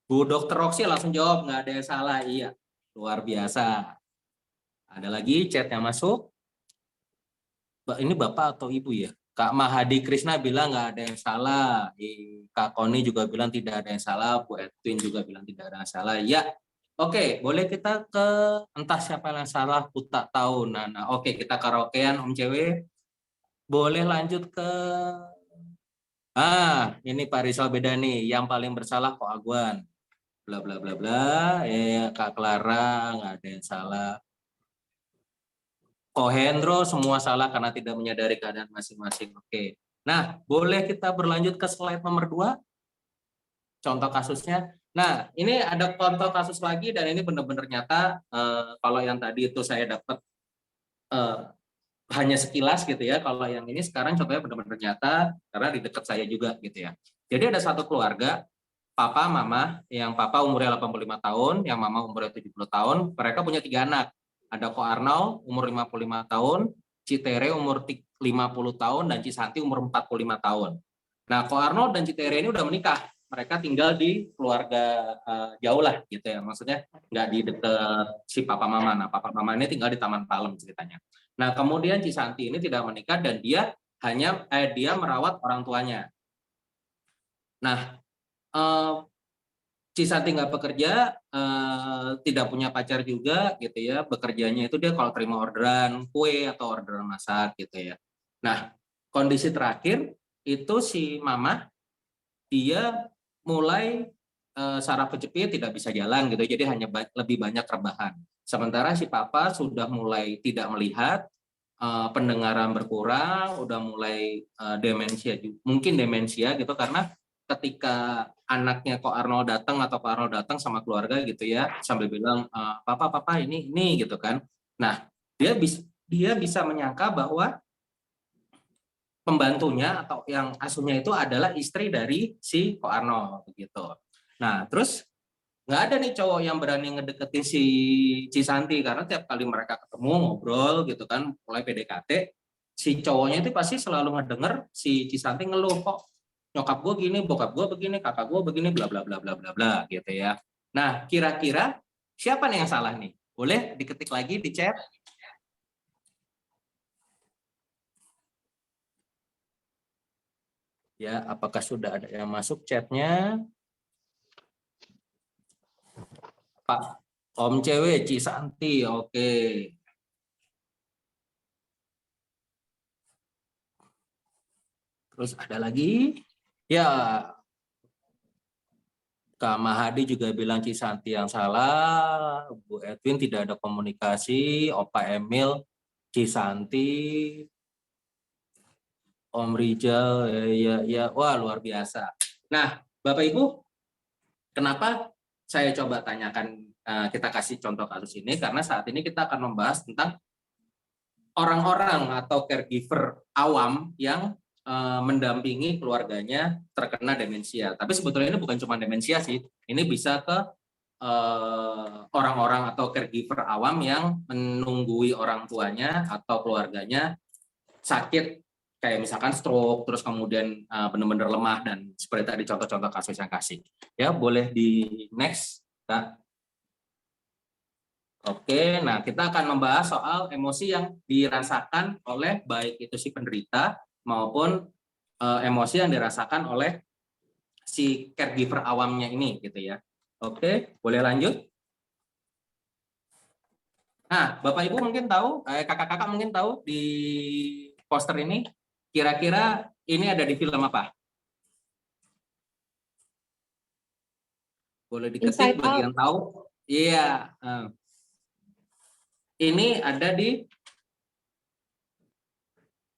Bu Dokter Roksi langsung jawab, nggak ada yang salah. Iya, luar biasa. Ada lagi chat yang masuk. Ini Bapak atau Ibu ya? Kak Mahadi Krishna bilang nggak ada yang salah. Kak Koni juga bilang tidak ada yang salah. Bu Edwin juga bilang tidak ada yang salah. Ya, oke, boleh kita ke entah siapa yang salah, aku tak tahu. Nah, oke, kita karaokean Om Cewek. Boleh lanjut ke ini Pak Rizal beda nih, yang paling bersalah Ko Aguan. Bla bla bla bla. Kak Clara nggak ada yang salah. Ko Hendro semua salah karena tidak menyadari keadaan masing-masing. Oke. Nah, boleh kita berlanjut ke slide nomor 2? Contoh kasusnya. Nah, ini ada contoh kasus lagi dan ini benar-benar nyata. Kalau yang tadi itu saya dapat hanya sekilas gitu ya. Kalau yang ini sekarang contohnya benar-benar nyata karena di dekat saya juga gitu ya. Jadi ada satu keluarga, papa, mama, yang papa umurnya 85 tahun, yang mama umurnya 70 tahun. Mereka punya 3 anak. Ada Ko Arnau umur 55 tahun, Citere umur 50 tahun, dan Cisanti umur 45 tahun. Nah, Ko Arnau dan Citere ini udah menikah. Mereka tinggal di keluarga jauh lah gitu ya. Maksudnya nggak di dekat si papa mama. Nah, papa mama ini tinggal di Taman Palem ceritanya. Nah, kemudian Cisanti ini tidak menikah dan dia merawat orang tuanya. Nah, Cisanti nggak bekerja, tidak punya pacar juga gitu ya. Bekerjanya itu dia kalau terima orderan kue atau orderan masak gitu ya. Nah, kondisi terakhir itu si mama dia mulai saraf kejepit tidak bisa jalan gitu, jadi hanya lebih banyak rebahan. Sementara si papa sudah mulai tidak melihat, pendengaran berkurang, udah mulai demensia, mungkin demensia gitu, karena ketika anaknya Ko Arnold datang atau Pak Arnold datang sama keluarga gitu ya, sambil bilang papa ini gitu kan. Nah, dia bisa menyangka bahwa pembantunya atau yang asuhnya itu adalah istri dari si Ko Arnold begitu. Nah, terus nggak ada nih cowok yang berani ngedeketin si Cisanti, karena tiap kali mereka ketemu ngobrol gitu kan, mulai PDKT, si cowoknya itu pasti selalu ngedenger si Cisanti ngeluh, kok nyokap gue gini, bokap gue begini, kakak gue begini, bla bla bla bla bla bla gitu ya. Nah, kira-kira siapa nih yang salah nih? Boleh diketik lagi di chat. Ya, apakah sudah ada yang masuk chatnya? Pak Om Cewek Cisanti, oke. Terus ada lagi? Ya, Kak Mahadi juga bilang Cisanti yang salah, Bu Edwin tidak ada komunikasi, Opa Emil, Cisanti, Om Rijal, ya, wah luar biasa. Nah, Bapak Ibu, kenapa saya coba tanyakan, kita kasih contoh kasus ini, karena saat ini kita akan membahas tentang orang-orang atau caregiver awam yang mendampingi keluarganya terkena demensia. Tapi sebetulnya ini bukan cuma demensia sih, ini bisa ke orang-orang atau caregiver awam yang menunggui orang tuanya atau keluarganya sakit, kayak misalkan stroke, terus kemudian benar-benar lemah, dan seperti tadi contoh-contoh kasus yang kasih. Ya, boleh di next, Kak. Oke, nah kita akan membahas soal emosi yang dirasakan oleh baik itu si penderita maupun emosi yang dirasakan oleh si caregiver awamnya ini gitu ya. Oke, boleh lanjut? Nah, Bapak Ibu mungkin tahu, kakak-kakak mungkin tahu di poster ini, kira-kira ini ada di film apa? Boleh diketik bagi yang tahu? Iya. Ini ada di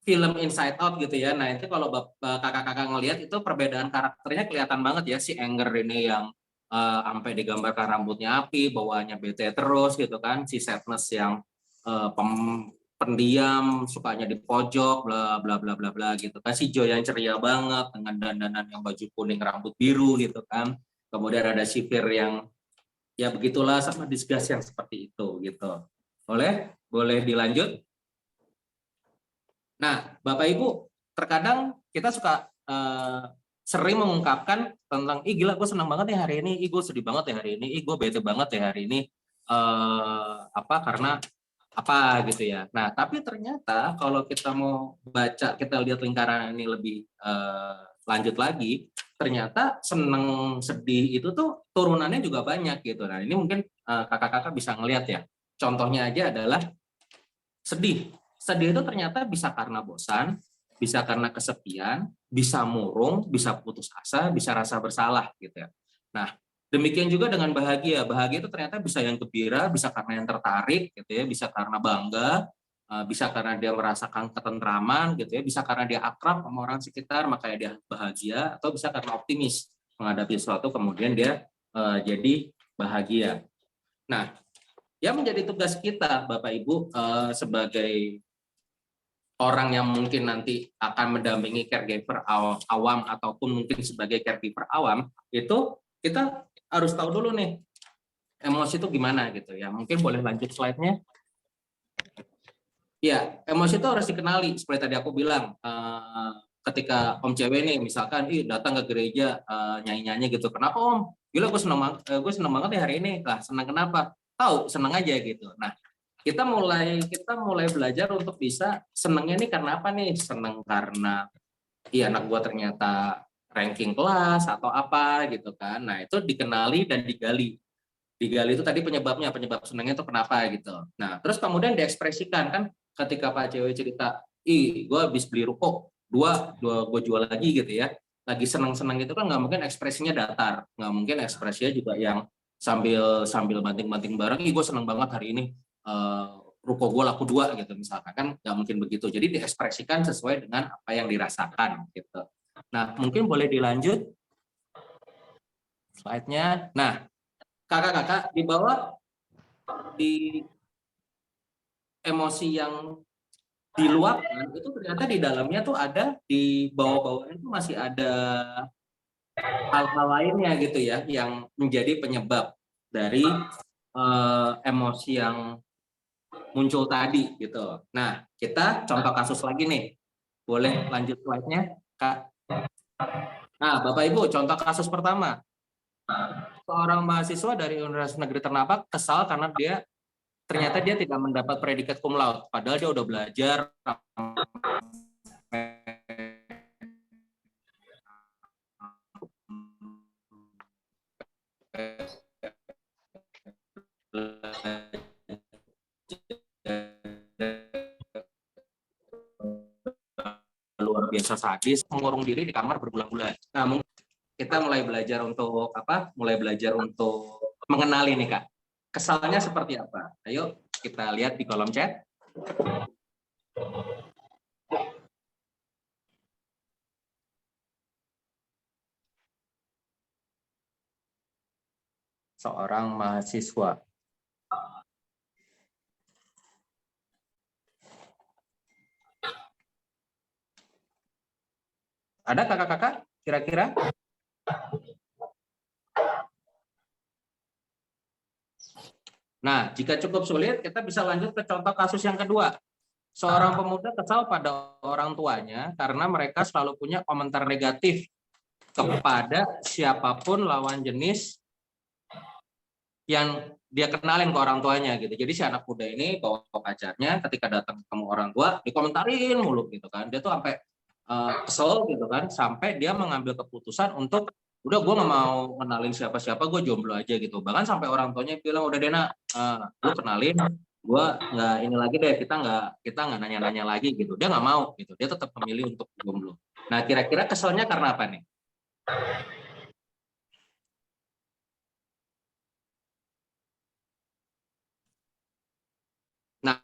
film Inside Out gitu ya. Nah, itu kalau kakak-kakak ngelihat itu perbedaan karakternya kelihatan banget ya, si Anger ini yang sampai digambarkan rambutnya api, bawaannya bete terus gitu kan, si Sadness yang pendiam, sukanya di pojok, bla bla bla bla bla gitu kan, si Joy yang ceria banget dengan dandanan yang baju kuning rambut biru gitu kan. Kemudian ada si Fir yang ya begitulah, sama Disgust yang seperti itu gitu. Boleh dilanjut? Nah, Bapak Ibu, terkadang kita suka sering mengungkapkan tentang, ih gila gue senang banget ya hari ini, ih gue sedih banget ya hari ini, ih gue bete banget ya hari ini, karena apa gitu ya. Nah, tapi ternyata kalau kita mau baca, kita lihat lingkaran ini lebih lanjut lagi, ternyata seneng sedih itu tuh turunannya juga banyak gitu. Nah, ini mungkin kakak-kakak bisa ngelihat ya. Contohnya aja adalah sedih. Sedih itu ternyata bisa karena bosan, bisa karena kesepian, bisa murung, bisa putus asa, bisa rasa bersalah gitu ya. Nah, demikian juga dengan bahagia. Bahagia itu ternyata bisa yang gembira, bisa karena yang tertarik gitu ya, bisa karena bangga, bisa karena dia merasakan ketentraman gitu ya, bisa karena dia akrab sama orang sekitar makanya dia bahagia, atau bisa karena optimis menghadapi sesuatu kemudian dia jadi bahagia. Nah, yang menjadi tugas kita Bapak Ibu sebagai orang yang mungkin nanti akan mendampingi caregiver awam ataupun mungkin sebagai caregiver awam, itu kita harus tahu dulu nih emosi itu gimana gitu ya. Mungkin boleh lanjut slide-nya. Ya, emosi itu harus dikenali seperti tadi aku bilang, ketika Om Cewek nih misalkan datang ke gereja nyanyi-nyanyi gitu. Kenapa Om? Gila gue seneng banget ya hari ini. Lah, senang kenapa? Tahu, senang aja gitu. Nah, kita mulai belajar untuk bisa senangnya nih karena apa nih? Senang karena anak gua ternyata ranking kelas atau apa gitu kan. Nah, itu dikenali dan digali. Digali itu tadi penyebab senangnya itu kenapa gitu. Nah, terus kemudian diekspresikan kan, ketika Pak Cewek cerita, gue habis beli rokok, dua gue jual lagi gitu ya. lagi senang-senang itu kan nggak mungkin ekspresinya datar, nggak mungkin ekspresinya juga yang sambil banting-banting barang, gue senang banget hari ini ruko gue laku 2 gitu misalkan, kan nggak mungkin begitu. Jadi diekspresikan sesuai dengan apa yang dirasakan gitu. Nah, mungkin boleh dilanjut slide-nya. Nah, kakak-kakak di bawah di emosi yang diluapkan itu ternyata di dalamnya tuh ada, di bawah-bawahnya itu masih ada hal-hal lainnya gitu ya yang menjadi penyebab dari emosi yang muncul tadi gitu. Nah, kita contoh kasus lagi nih. Boleh lanjut slide-nya, Kak? Nah, Bapak Ibu, contoh kasus pertama. Seorang mahasiswa dari Universitas Negeri Ternate kesal karena ternyata dia tidak mendapat predikat cum laude, padahal dia udah belajar luar biasa sadis, mengurung diri di kamar berbulan-bulan. Nah, mungkin kita mulai belajar untuk apa? Mulai belajar untuk mengenali nih, Kak. Kesalnya seperti apa? Ayo kita lihat di kolom chat. Seorang mahasiswa. Ada kakak-kakak kira-kira? Nah, jika cukup sulit, kita bisa lanjut ke contoh kasus yang kedua. Seorang pemuda kesal pada orang tuanya karena mereka selalu punya komentar negatif kepada siapapun lawan jenis yang dia kenalin ke orang tuanya gitu. Jadi si anak muda ini bawa pacarnya, ketika datang ketemu orang tua dikomentarin mulu gitu kan. Dia tuh sampai kesel gitu kan, sampai dia mengambil keputusan untuk udah gue nggak mau kenalin siapa-siapa, gue jomblo aja gitu. Bahkan sampai orang tuanya bilang, udah Dena, lu kenalin, gue nggak ini lagi deh, kita nggak nanya-nanya lagi gitu. Dia nggak mau gitu, dia tetap memilih untuk jomblo. Nah, kira-kira keselnya karena apa nih? Nah,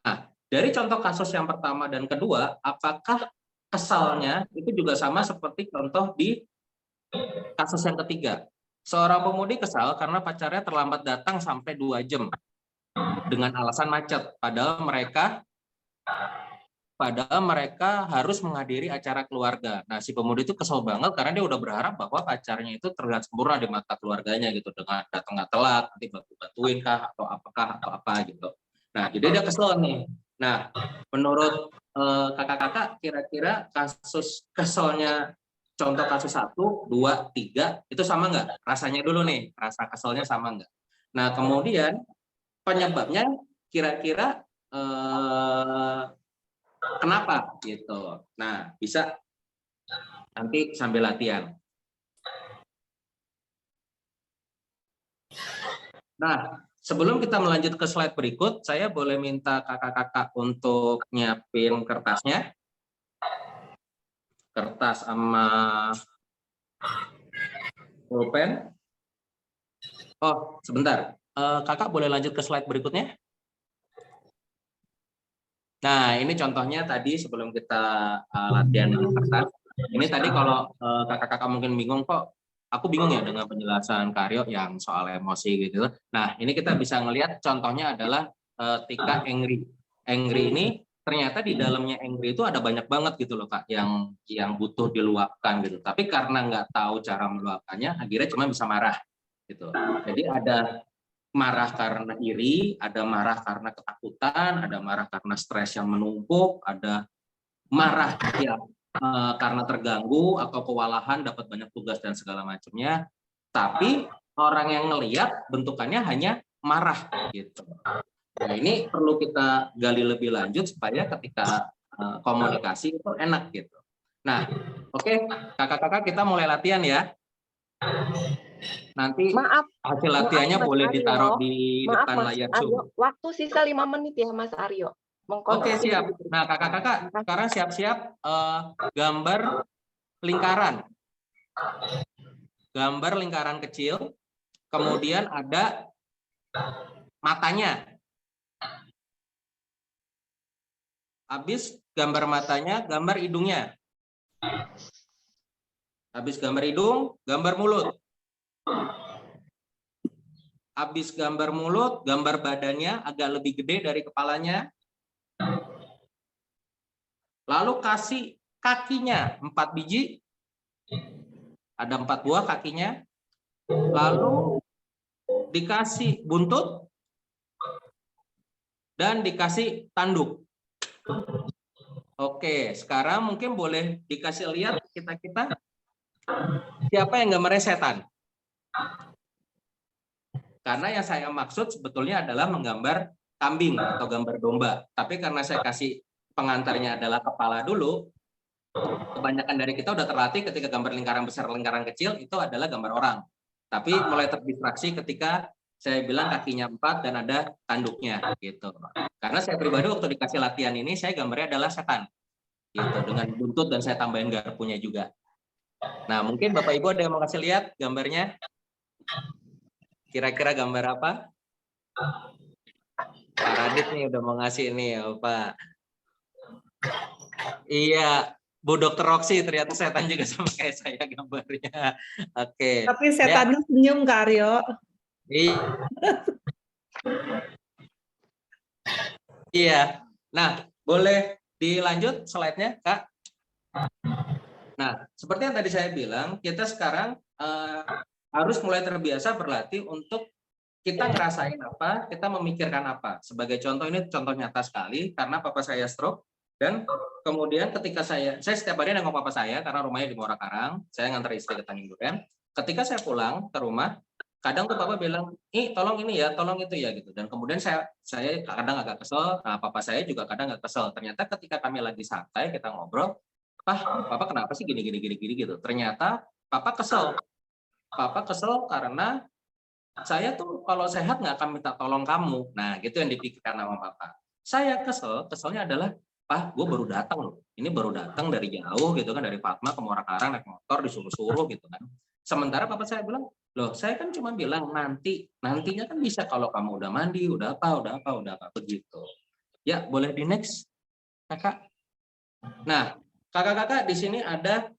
dari contoh kasus yang pertama dan kedua, apakah kesalnya itu juga sama seperti contoh di kasus yang ketiga? Seorang pemudi kesal karena pacarnya terlambat datang sampai 2 jam dengan alasan macet, padahal mereka harus menghadiri acara keluarga. Nah, si pemudi itu kesal banget karena dia udah berharap bahwa pacarnya itu terlihat sempurna di mata keluarganya gitu, dengan datang nggak telat, nanti bantuin kah atau apakah atau apa gitu. Nah, jadi dia kesel nih. Nah, menurut kakak-kakak, kira-kira kasus keselnya contoh kasus 1, 2, 3 itu sama nggak? Rasanya dulu nih, rasa keselnya sama nggak? Nah, kemudian penyebabnya kira-kira kenapa gitu. Nah, bisa nanti sambil latihan. Nah, sebelum kita melanjut ke slide berikut, saya boleh minta kakak-kakak untuk nyiapin kertasnya. Kertas sama pulpen. Oh, sebentar. Kakak boleh lanjut ke slide berikutnya? Nah, ini contohnya tadi sebelum kita latihan dengan kertas. Ini tadi kalau kakak-kakak mungkin bingung, kok aku bingung ya dengan penjelasan Karyo yang soal emosi gitu. Nah, ini kita bisa ngelihat contohnya adalah Tika Angry. Angry ini ternyata di dalamnya Angry itu ada banyak banget gitu loh, Kak, yang butuh diluapkan gitu. Tapi karena nggak tahu cara meluapkannya, akhirnya cuma bisa marah gitu. Jadi ada marah karena iri, ada marah karena ketakutan, ada marah karena stres yang menumpuk, ada marah yang karena terganggu atau kewalahan dapat banyak tugas dan segala macamnya. Tapi orang yang ngelihat bentukannya hanya marah gitu. Nah, ini perlu kita gali lebih lanjut supaya ketika komunikasi itu enak gitu. Nah, oke, kakak-kakak kita mulai latihan ya. Nanti hasil latihannya boleh ditaruh di depan layar Zoom. Waktu sisa 5 menit ya, Mas Aryo. Oke, siap. Nah, kakak-kakak sekarang siap-siap gambar lingkaran. gambar lingkaran kecil, kemudian ada matanya. Habis gambar matanya, gambar hidungnya. Habis gambar hidung, gambar mulut. Habis gambar mulut, gambar badannya agak lebih gede dari kepalanya. Lalu kasih kakinya 4 biji. Ada 4 buah kakinya. Lalu dikasih buntut dan dikasih tanduk. Oke, sekarang mungkin boleh dikasih lihat kita siapa yang gambarnya setan. Karena yang saya maksud sebetulnya adalah menggambar kambing atau gambar domba. Tapi karena saya kasih pengantarnya adalah kepala dulu, kebanyakan dari kita udah terlatih ketika gambar lingkaran besar, lingkaran kecil itu adalah gambar orang. Tapi mulai terdistraksi ketika saya bilang kakinya 4 dan ada tanduknya gitu. Karena saya pribadi waktu dikasih latihan ini saya gambarnya adalah setan. Gitu, dengan buntut dan saya tambahin garpunya juga. Nah, mungkin Bapak Ibu ada yang mau kasih lihat gambarnya? Kira-kira gambar apa? Pak Radit nih udah mau ngasih ini ya Pak. Iya, Bu Dokter Roxy ternyata setan juga sama kayak saya gambarnya. Oke. Tapi setannya senyum Kak Aryo. Iya. Nah, boleh dilanjut slide-nya, Kak? Nah, seperti yang tadi saya bilang, kita sekarang harus mulai terbiasa berlatih untuk kita ngerasain apa, kita memikirkan apa. Sebagai contoh, ini contoh nyata sekali, karena papa saya stroke, dan kemudian ketika saya setiap hari nengok papa saya, karena rumahnya di Muara Karang, saya ngantar istri ke Tanjung Duren. Ketika saya pulang ke rumah, kadang tuh papa bilang, tolong ini ya, tolong itu ya, gitu. Dan kemudian saya kadang agak kesel, nah papa saya juga kadang agak kesel. Ternyata ketika kami lagi santai, kita ngobrol, papa kenapa sih gini gitu. Ternyata papa kesel karena saya tuh kalau sehat nggak akan minta tolong kamu. Nah, gitu yang dipikirkan sama papa. Saya keselnya adalah, Pak, gue baru datang loh. Ini baru datang dari jauh gitu kan, dari Fatma ke Muara Karang naik motor disuruh-suruh gitu kan. Sementara papa saya bilang, loh saya kan cuma bilang nantinya kan bisa kalau kamu udah mandi, udah apa begitu. Ya, boleh di next, Kakak. Nah, kakak-kakak di sini ada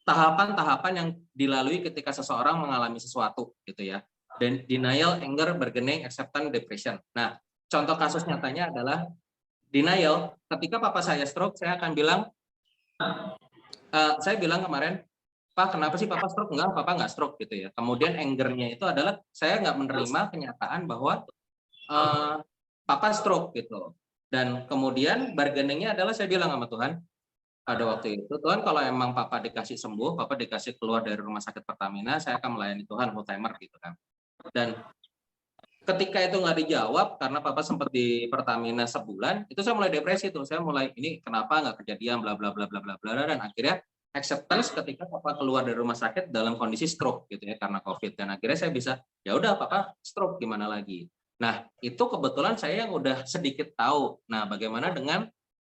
tahapan-tahapan yang dilalui ketika seseorang mengalami sesuatu gitu ya. Dan denial, anger, bargaining, acceptance, depression. Nah, contoh kasus nyatanya adalah denial. Ketika papa saya stroke, saya akan bilang, saya bilang kemarin, Pak, kenapa sih papa stroke? Enggak, papa nggak stroke gitu ya. Kemudian angernya itu adalah saya nggak menerima kenyataan bahwa papa stroke gitu. Dan kemudian bargainingnya adalah saya bilang sama Tuhan, pada waktu itu, Tuhan kalau emang papa dikasih sembuh, papa dikasih keluar dari rumah sakit Pertamina, saya akan melayani Tuhan full timer gitu kan. Dan ketika itu nggak dijawab karena papa sempat di Pertamina sebulan, itu saya mulai depresi tuh. Saya mulai ini kenapa nggak kejadian bla bla bla bla bla bla, dan akhirnya acceptance ketika papa keluar dari rumah sakit dalam kondisi stroke gitu ya karena COVID, dan akhirnya saya bisa ya udah papa stroke gimana lagi. Nah, itu kebetulan saya yang udah sedikit tahu. Nah, bagaimana dengan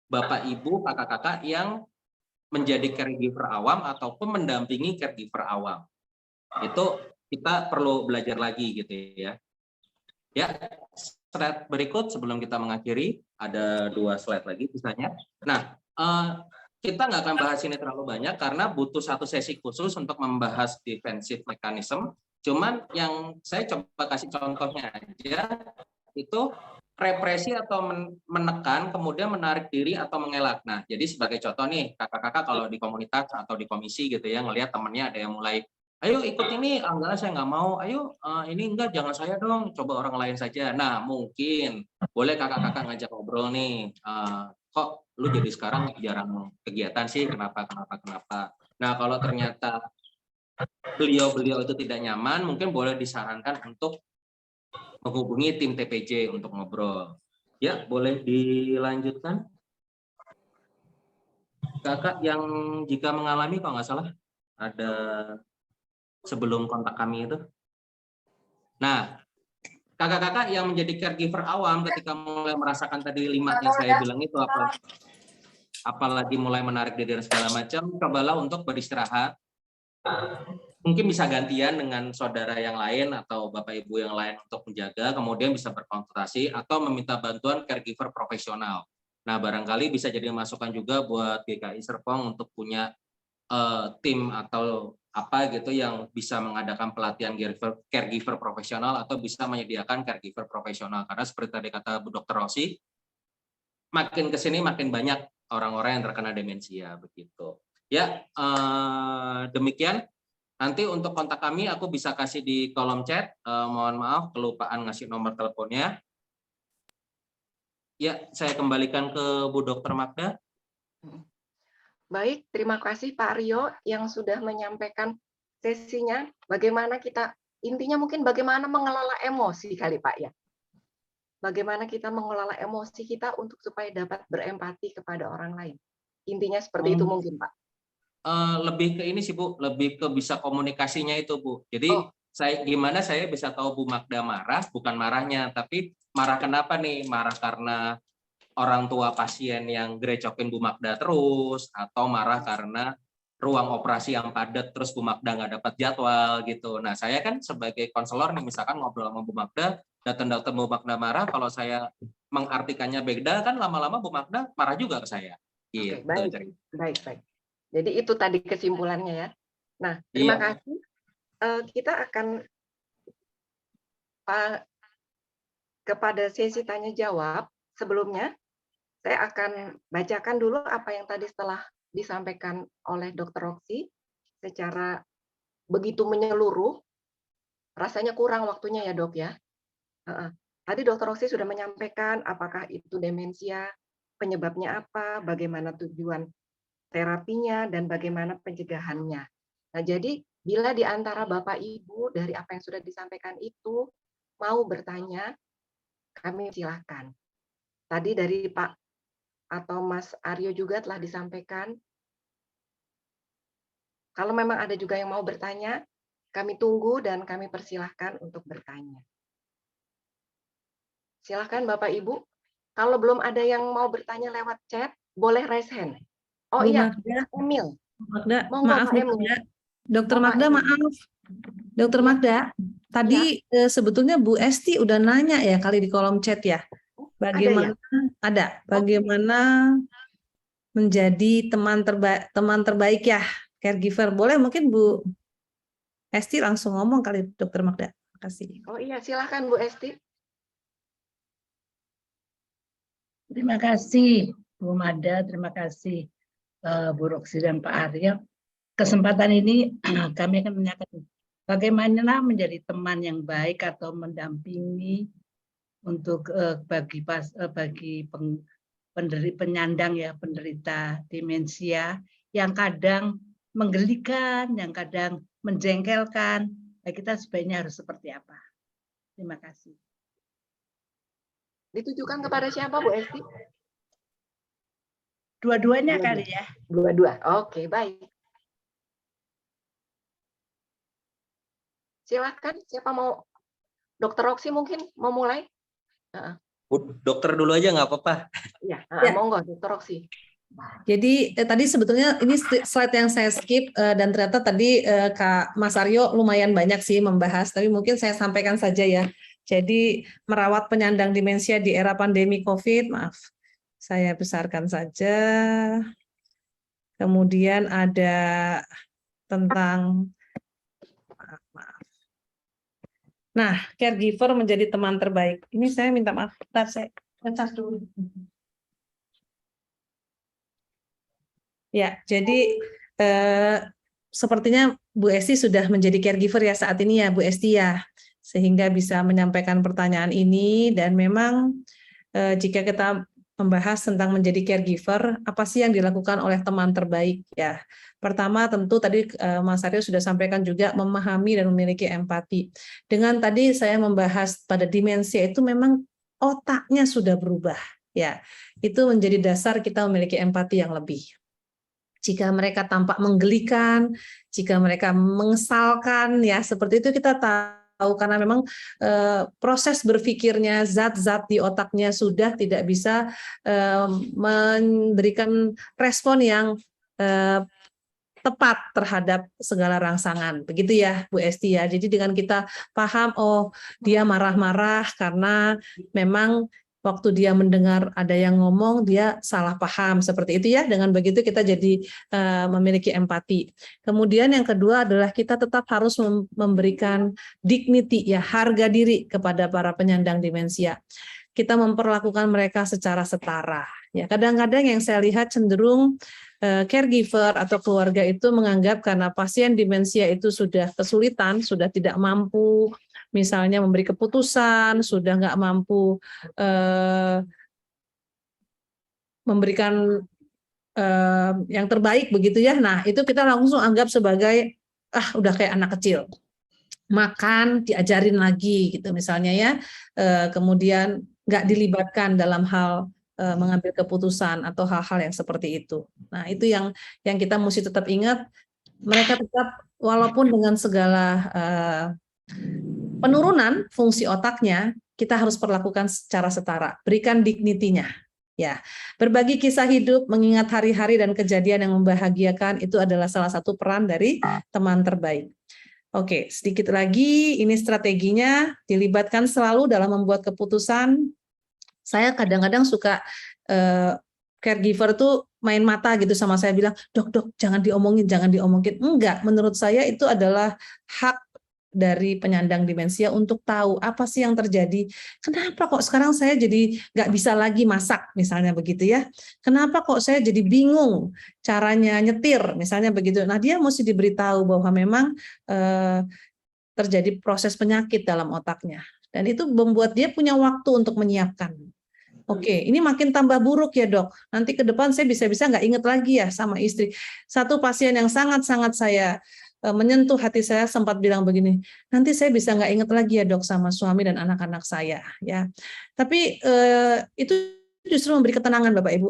Bapak, Ibu, kakak-kakak yang menjadi caregiver awam ataupun mendampingi caregiver awam. Itu kita perlu belajar lagi gitu ya. Ya, slide berikut sebelum kita mengakhiri, ada 2 slide lagi sisanya. Nah, kita nggak akan bahas ini terlalu banyak karena butuh 1 sesi khusus untuk membahas defensive mechanism. Cuman yang saya coba kasih contohnya aja, itu represi atau menekan, kemudian menarik diri atau mengelak. Nah, jadi sebagai contoh nih, kakak-kakak kalau di komunitas atau di komisi gitu ya, ngelihat temennya ada yang mulai, ayo ikut ini, enggak saya nggak mau, ayo ini enggak, jangan saya dong, coba orang lain saja. Nah, mungkin boleh kakak-kakak ngajak ngobrol nih, kok lu jadi sekarang jarang kegiatan sih, kenapa. Nah, kalau ternyata beliau itu tidak nyaman, mungkin boleh disarankan untuk menghubungi tim TPJ untuk ngobrol. Ya, boleh dilanjutkan. Kakak yang jika mengalami, kalau nggak salah, ada sebelum kontak kami itu. Nah, kakak-kakak yang menjadi caregiver awam ketika mulai merasakan tadi 5 yang saya bilang itu apa? apalagi mulai menarik diri dan segala macam, cobalah untuk beristirahat. Mungkin bisa gantian dengan saudara yang lain atau Bapak Ibu yang lain untuk menjaga, kemudian bisa berkonsultasi atau meminta bantuan caregiver profesional. Nah, barangkali bisa jadi masukan juga buat GKI Serpong untuk punya tim atau apa gitu yang bisa mengadakan pelatihan caregiver profesional atau bisa menyediakan caregiver profesional. Karena seperti tadi kata Bu Dr. Rosi, makin ke sini makin banyak orang-orang yang terkena demensia begitu. Ya, demikian. Nanti untuk kontak kami aku bisa kasih di kolom chat. Mohon maaf kelupaan ngasih nomor teleponnya. Ya, saya kembalikan ke Bu Dr. Magda. Baik, terima kasih Pak Rio yang sudah menyampaikan sesinya. Bagaimana kita, intinya mungkin bagaimana mengelola emosi kali Pak ya. Bagaimana kita mengelola emosi kita untuk supaya dapat berempati kepada orang lain. Intinya seperti itu mungkin Pak. Lebih ke ini sih Bu, lebih ke bisa komunikasinya itu Bu. Jadi gimana saya bisa tahu Bu Magda marah, bukan marahnya, tapi marah kenapa nih? Marah karena orang tua pasien yang grecokin Bu Magda terus, atau marah karena ruang operasi yang padat terus Bu Magda nggak dapat jadwal gitu. Nah, saya kan sebagai konselor nih, misalkan ngobrol sama Bu Magda, datang Bu Magda marah, kalau saya mengartikannya beda kan lama-lama Bu Magda marah juga ke saya. Gitu. Oke, baik. Jadi itu tadi kesimpulannya ya. Nah, terima kasih. Kita akan kepada sesi tanya jawab. Sebelumnya saya akan bacakan dulu apa yang tadi setelah disampaikan oleh Dr. Roksi secara begitu menyeluruh. Rasanya kurang waktunya ya Dok ya. Tadi Dr. Roksi sudah menyampaikan apakah itu demensia, penyebabnya apa, bagaimana tujuan terapinya, dan bagaimana pencegahannya. Nah, jadi bila di antara Bapak Ibu dari apa yang sudah disampaikan itu mau bertanya, kami silakan. Tadi dari Pak atau Mas Aryo juga telah disampaikan. Kalau memang ada juga yang mau bertanya, kami tunggu dan kami persilahkan untuk bertanya. Silakan Bapak Ibu. Kalau belum ada yang mau bertanya lewat chat, boleh raise hand. Oh Bu iya, Magda, Emil. Magda, Monggo, maaf Pak Bu Emil. Magda. Dokter Pak Magda, Emil. maaf. Dokter Magda, tadi sebetulnya Bu Esti udah nanya ya kali di kolom chat ya. Bagaimana bagaimana menjadi teman terbaik ya, caregiver. Boleh mungkin Bu Esti langsung ngomong kali Dokter Magda. Terima kasih. Oh iya, silakan Bu Esti. Terima kasih Bu Mada, terima kasih Bu Roksi dan Pak Aryo. Kesempatan ini kami akan menyampaikan bagaimana menjadi teman yang baik atau mendampingi untuk bagi penyandang ya, penderita demensia yang kadang menggelikan, yang kadang menjengkelkan. Nah, kita sebaiknya harus seperti apa? Terima kasih. Ditujukan kepada siapa Bu Esti? Dua-duanya kali ya. Dua-dua. Oke, baik. Silakan, siapa mau? Dokter Roksi mungkin mau mulai? Dokter dulu aja nggak apa-apa. Ya, monggo Dokter Roksi. Jadi tadi sebetulnya ini slide yang saya skip dan ternyata tadi Kak Mas Aryo lumayan banyak sih membahas, tapi mungkin saya sampaikan saja ya. Jadi merawat penyandang demensia di era pandemi COVID, maaf, saya besarkan saja. Kemudian ada tentang Nah, caregiver menjadi teman terbaik. Ini saya minta maaf, saya pencet dulu. Ya, jadi sepertinya Bu Esti sudah menjadi caregiver ya saat ini ya Bu Esti ya, sehingga bisa menyampaikan pertanyaan ini. Dan memang jika kita membahas tentang menjadi caregiver, apa sih yang dilakukan oleh teman terbaik ya? Pertama tentu tadi Mas Aryo sudah sampaikan juga memahami dan memiliki empati. Dengan tadi saya membahas pada demensia itu memang otaknya sudah berubah ya. Itu menjadi dasar kita memiliki empati yang lebih. Jika mereka tampak menggelikan, jika mereka mengesalkan ya seperti itu kita tahu karena memang proses berpikirnya, zat-zat di otaknya sudah tidak bisa memberikan respon yang tepat terhadap segala rangsangan. Begitu ya Bu Esti ya. Jadi dengan kita paham, oh dia marah-marah karena memang waktu dia mendengar ada yang ngomong, dia salah paham, seperti itu ya. Dengan begitu kita jadi memiliki empati. Kemudian yang kedua adalah kita tetap harus memberikan dignity, ya, harga diri kepada para penyandang demensia. Kita memperlakukan mereka secara setara. Ya, kadang-kadang yang saya lihat cenderung caregiver atau keluarga itu menganggap karena pasien demensia itu sudah kesulitan, sudah tidak mampu misalnya memberi keputusan, sudah nggak mampu memberikan yang terbaik begitu ya. Nah, itu kita langsung anggap sebagai udah kayak anak kecil. Makan diajarin lagi gitu misalnya ya. Kemudian nggak dilibatkan dalam hal mengambil keputusan atau hal-hal yang seperti itu. Nah, itu yang kita mesti tetap ingat, mereka tetap walaupun dengan segala penurunan fungsi otaknya, kita harus perlakukan secara setara, berikan dignity-nya. Ya, berbagi kisah hidup, mengingat hari-hari dan kejadian yang membahagiakan itu adalah salah satu peran dari teman terbaik. Oke, sedikit lagi, ini strateginya, dilibatkan selalu dalam membuat keputusan. Saya kadang-kadang suka caregiver tuh main mata gitu sama saya, bilang, dok, jangan diomongin. Enggak, menurut saya itu adalah hak dari penyandang demensia untuk tahu apa sih yang terjadi. Kenapa kok sekarang saya jadi nggak bisa lagi masak, misalnya begitu ya. Kenapa kok saya jadi bingung caranya nyetir, misalnya begitu. Nah, dia mesti diberitahu bahwa memang terjadi proses penyakit dalam otaknya. Dan itu membuat dia punya waktu untuk menyiapkan. Oke, ini makin tambah buruk ya dok. Nanti ke depan saya bisa-bisa nggak inget lagi ya sama istri. Satu pasien yang sangat-sangat saya menyentuh hati saya sempat bilang begini, nanti saya bisa nggak inget lagi ya dok sama suami dan anak-anak saya. Ya, tapi itu justru memberi ketenangan Bapak Ibu.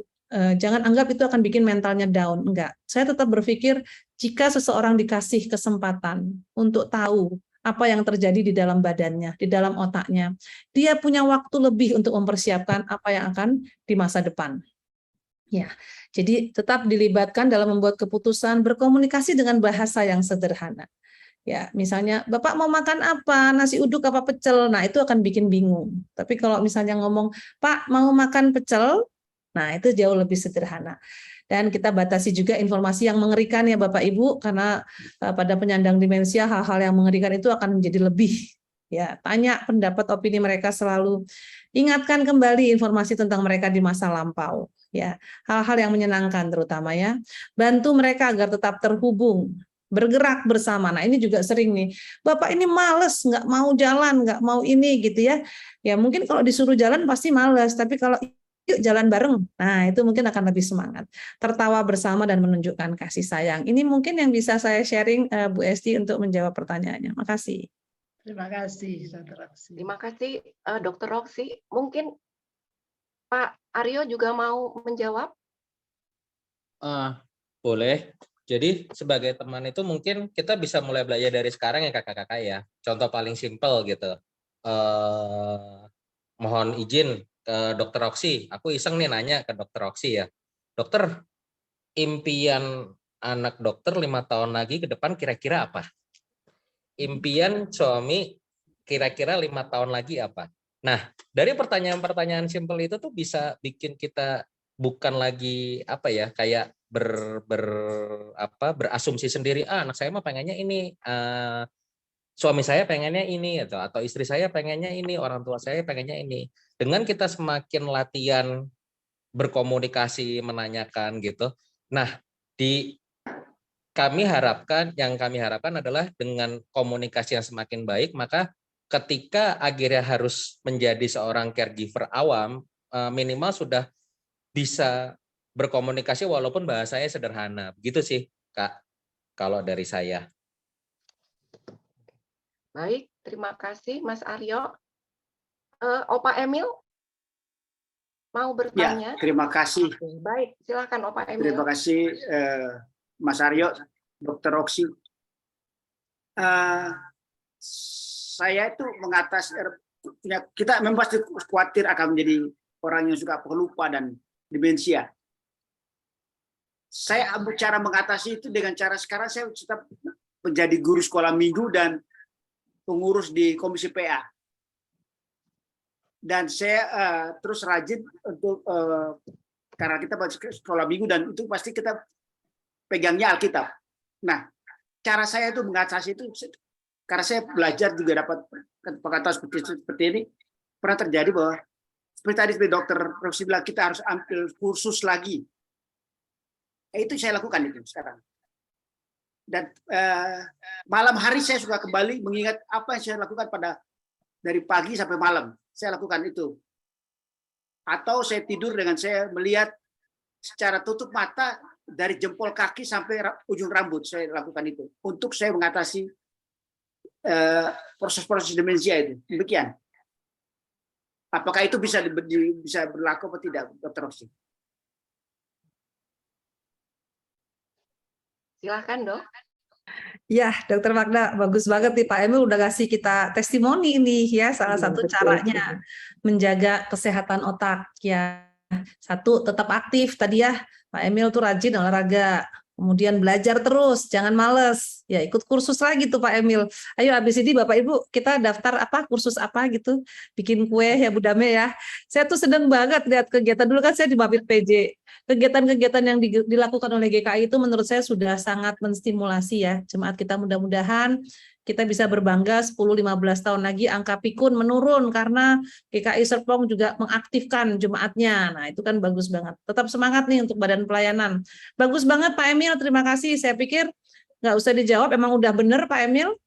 Jangan anggap itu akan bikin mentalnya down. Enggak. Saya tetap berpikir jika seseorang dikasih kesempatan untuk tahu apa yang terjadi di dalam badannya, di dalam otaknya, dia punya waktu lebih untuk mempersiapkan apa yang akan di masa depan. Ya, jadi tetap dilibatkan dalam membuat keputusan, berkomunikasi dengan bahasa yang sederhana. Ya, misalnya, Bapak mau makan apa? Nasi uduk apa pecel? Nah, itu akan bikin bingung. Tapi kalau misalnya ngomong, Pak mau makan pecel, nah itu jauh lebih sederhana. Dan kita batasi juga informasi yang mengerikan ya Bapak Ibu, karena pada penyandang demensia hal-hal yang mengerikan itu akan menjadi lebih. Ya, tanya pendapat opini mereka selalu. Ingatkan kembali informasi tentang mereka di masa lampau. Ya, hal-hal yang menyenangkan terutama ya. Bantu mereka agar tetap terhubung, bergerak bersama. Nah, ini juga sering nih. Bapak ini males, nggak mau jalan, nggak mau ini gitu ya. Ya mungkin kalau disuruh jalan pasti males, tapi kalau yuk jalan bareng. Nah, itu mungkin akan lebih semangat. Tertawa bersama dan menunjukkan kasih sayang. Ini mungkin yang bisa saya sharing Bu Esti untuk menjawab pertanyaannya. Makasih. Terima kasih, Dr. Roksi. Terima kasih, Dr. Roksi. Mungkin Pak Aryo juga mau menjawab? Boleh. Jadi sebagai teman itu mungkin kita bisa mulai belajar dari sekarang ya kakak-kakak ya. Contoh paling simpel gitu. Mohon izin ke Dr. Roksi. Aku iseng nih nanya ke Dr. Roksi ya. Dokter, impian anak dokter 5 tahun lagi ke depan kira-kira apa? Impian suami kira-kira 5 tahun lagi apa? Nah, dari pertanyaan-pertanyaan simpel itu tuh bisa bikin kita bukan lagi apa ya, kayak berasumsi sendiri, anak saya mah pengennya ini, suami saya pengennya ini, atau istri saya pengennya ini, orang tua saya pengennya ini. Dengan kita semakin latihan berkomunikasi, menanyakan gitu. Nah, yang kami harapkan adalah dengan komunikasi yang semakin baik, maka ketika akhirnya harus menjadi seorang caregiver awam, minimal sudah bisa berkomunikasi walaupun bahasanya sederhana. Begitu sih, Kak, kalau dari saya. Baik, terima kasih Mas Aryo. Opa Emil mau bertanya? Ya, terima kasih. Baik, silakan Opa Emil. Terima kasih Mas Aryo, Dr. Roksi. saya itu kita memang pasti khawatir akan menjadi orang yang suka pelupa dan demensia. Saya cara mengatasi itu dengan cara sekarang saya tetap menjadi guru sekolah minggu dan pengurus di komisi PA. Dan saya terus rajin untuk karena kita sekolah minggu dan itu pasti kita pegangnya Alkitab. Nah, cara saya itu mengatasi itu karena saya belajar juga dapat pengetahuan seperti ini, pernah terjadi bahwa seperti dokter Roksi bilang kita harus ambil kursus lagi. Itu saya lakukan itu sekarang. Dan malam hari saya suka kembali mengingat apa yang saya lakukan dari pagi sampai malam. Saya lakukan itu. Atau saya tidur dengan saya melihat secara tutup mata dari jempol kaki sampai ujung rambut. Saya lakukan itu untuk saya mengatasi proses-proses demensia itu. Demikian. Apakah itu bisa berlaku atau tidak, Dr. Roksi? Silahkan, Dok. Ya, Dokter Magda, bagus banget nih Pak Emil udah ngasih kita testimoni ini ya, salah satu caranya menjaga kesehatan otak ya. Satu, tetap aktif tadi ya, Pak Emil tuh rajin olahraga, kemudian belajar terus, jangan males, ya ikut kursus lagi tuh Pak Emil. Ayo habis ini Bapak Ibu kita daftar kursus apa gitu, bikin kue ya Bu Dame ya. Saya tuh seneng banget lihat kegiatan, dulu kan saya di Mapit PJ. Kegiatan-kegiatan yang dilakukan oleh GKI itu menurut saya sudah sangat menstimulasi ya jemaat kita. Mudah-mudahan kita bisa berbangga 10-15 tahun lagi angka pikun menurun karena GKI Serpong juga mengaktifkan jemaatnya. Nah itu kan bagus banget. Tetap semangat nih untuk badan pelayanan. Bagus banget Pak Emil, terima kasih. Saya pikir nggak usah dijawab, emang udah bener Pak Emil.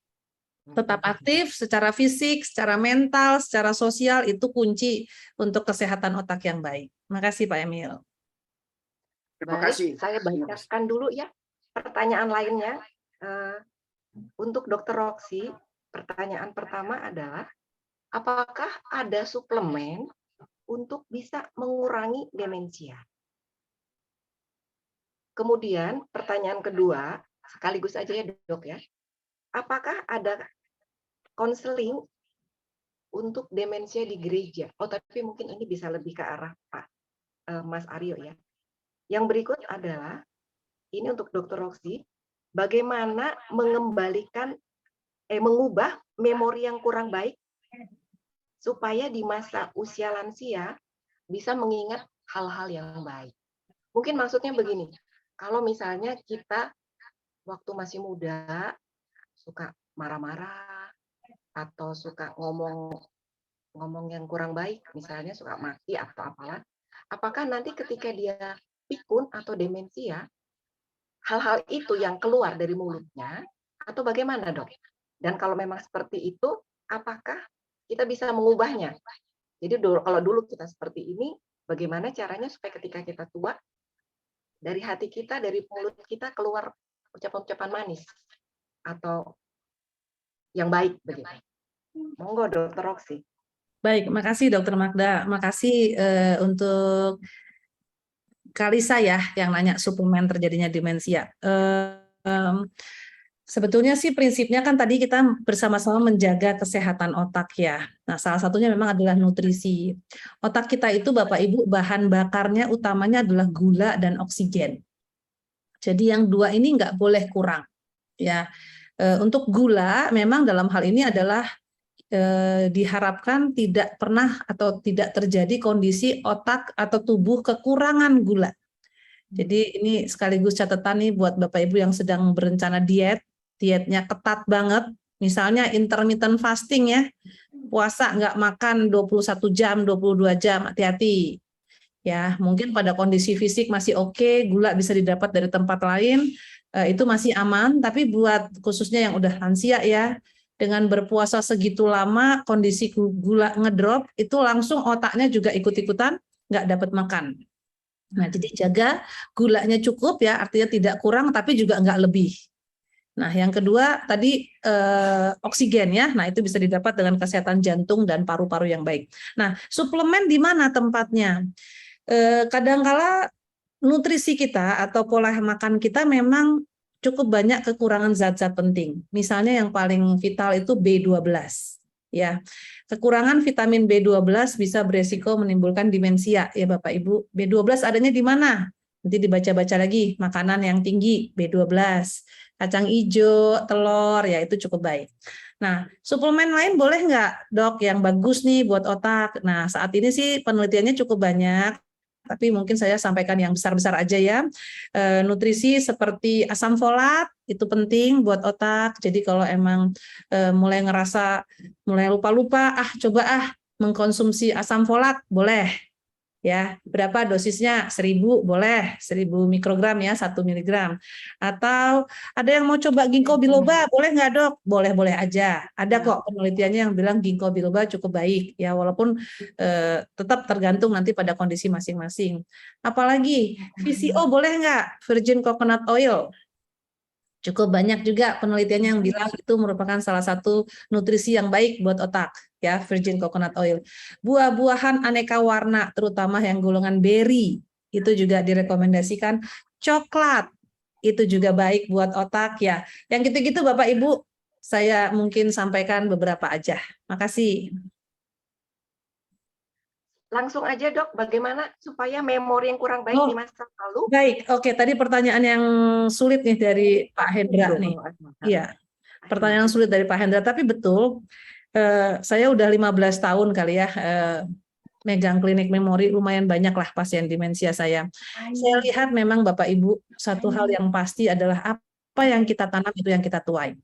Tetap aktif secara fisik, secara mental, secara sosial itu kunci untuk kesehatan otak yang baik. Terima kasih Pak Emil. Terima Baik, kasih. saya bacakan dulu ya pertanyaan lainnya. Untuk Dr. Roksi, pertanyaan pertama adalah, apakah ada suplemen untuk bisa mengurangi demensia? Kemudian pertanyaan kedua, sekaligus aja ya Dok ya, apakah ada konseling untuk demensia di gereja? Oh tapi mungkin ini bisa lebih ke arah Pak Mas Aryo ya. Yang berikut adalah, ini untuk Dr. Roksi, bagaimana mengubah memori yang kurang baik supaya di masa usia lansia bisa mengingat hal-hal yang baik. Mungkin maksudnya begini, kalau misalnya kita waktu masih muda suka marah-marah atau suka ngomong yang kurang baik, misalnya suka maki atau apalah, apakah nanti ketika dia pikun atau demensia, hal-hal itu yang keluar dari mulutnya, atau bagaimana Dok? Dan kalau memang seperti itu, apakah kita bisa mengubahnya? Jadi kalau dulu kita seperti ini, bagaimana caranya supaya ketika kita tua, dari hati kita, dari mulut kita keluar ucapan-ucapan manis atau yang baik begitu. Monggo Dr. Roksi. Baik, makasih Dokter Magda. Makasih untuk Kalisa ya yang nanya suplemen terjadinya demensia. Sebetulnya sih prinsipnya kan tadi kita bersama-sama menjaga kesehatan otak ya. Nah, salah satunya memang adalah nutrisi. Otak kita itu Bapak Ibu bahan bakarnya utamanya adalah gula dan oksigen. Jadi yang dua ini nggak boleh kurang. Ya, untuk gula memang dalam hal ini adalah diharapkan tidak pernah atau tidak terjadi kondisi otak atau tubuh kekurangan gula. Jadi ini sekaligus catatan nih buat Bapak Ibu yang sedang berencana dietnya ketat banget, misalnya intermittent fasting ya, puasa nggak makan 21 jam, 22 jam, hati-hati. Ya, mungkin pada kondisi fisik masih oke, gula bisa didapat dari tempat lain, itu masih aman, tapi buat khususnya yang udah lansia ya, dengan berpuasa segitu lama, kondisi gula ngedrop, itu langsung otaknya juga ikut-ikutan nggak dapat makan. Nah, jadi jaga gulanya cukup ya, artinya tidak kurang tapi juga nggak lebih. Nah, yang kedua tadi oksigen ya, nah itu bisa didapat dengan kesehatan jantung dan paru-paru yang baik. Nah, suplemen di mana tempatnya? Kadangkala nutrisi kita atau pola makan kita memang cukup banyak kekurangan zat-zat penting. Misalnya yang paling vital itu B12. Ya, kekurangan vitamin B12 bisa beresiko menimbulkan demensia ya Bapak Ibu. B12 adanya di mana? Nanti dibaca-baca lagi, makanan yang tinggi B12, kacang hijau, telur, ya itu cukup baik. Nah, suplemen lain boleh nggak dok yang bagus nih buat otak? Nah, saat ini sih penelitiannya cukup banyak, tapi mungkin saya sampaikan yang besar-besar aja ya. Nutrisi seperti asam folat, itu penting buat otak. Jadi kalau emang mulai ngerasa, mulai lupa-lupa, coba mengkonsumsi asam folat, boleh. Ya, berapa dosisnya? 1000 boleh, 1000 mikrogram ya, 1 miligram. Atau ada yang mau coba ginkgo biloba, boleh nggak dok? Boleh-boleh aja. Ada kok penelitiannya yang bilang ginkgo biloba cukup baik ya, walaupun tetap tergantung nanti pada kondisi masing-masing. Apalagi VCO boleh nggak? Virgin coconut oil. Cukup banyak juga penelitiannya yang bilang itu merupakan salah satu nutrisi yang baik buat otak, ya, virgin coconut oil. Buah-buahan aneka warna, terutama yang golongan berry, itu juga direkomendasikan. Coklat, itu juga baik buat otak, ya. Yang gitu-gitu Bapak Ibu, saya mungkin sampaikan beberapa aja. Makasih. Langsung aja dok, bagaimana supaya memori yang kurang baik di masa lalu? Baik, oke. Tadi pertanyaan yang sulit nih dari Pak Hendra nih. Iya, pertanyaan sulit dari Pak Hendra. Tapi betul, saya udah 15 tahun kali ya megang klinik memori, lumayan banyak lah pasien demensia saya. Saya lihat memang Bapak Ibu, satu hal yang pasti adalah apa yang kita tanam itu yang kita tuai.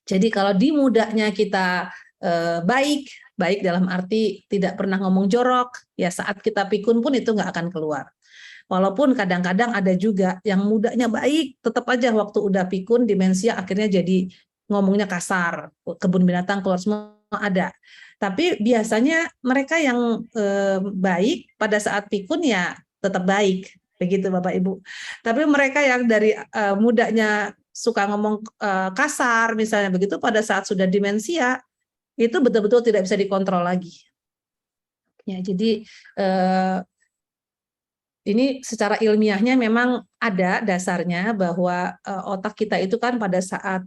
Jadi kalau di mudanya kita baik dalam arti tidak pernah ngomong jorok, ya saat kita pikun pun itu nggak akan keluar. Walaupun kadang-kadang ada juga yang mudanya baik, tetap aja waktu udah pikun, demensia akhirnya jadi ngomongnya kasar, kebun binatang keluar semua ada. Tapi biasanya mereka yang baik pada saat pikun ya tetap baik, begitu Bapak Ibu. Tapi mereka yang dari mudanya suka ngomong kasar misalnya begitu, pada saat sudah demensia itu betul-betul tidak bisa dikontrol lagi. Ya, jadi ini secara ilmiahnya memang ada dasarnya bahwa otak kita itu kan pada saat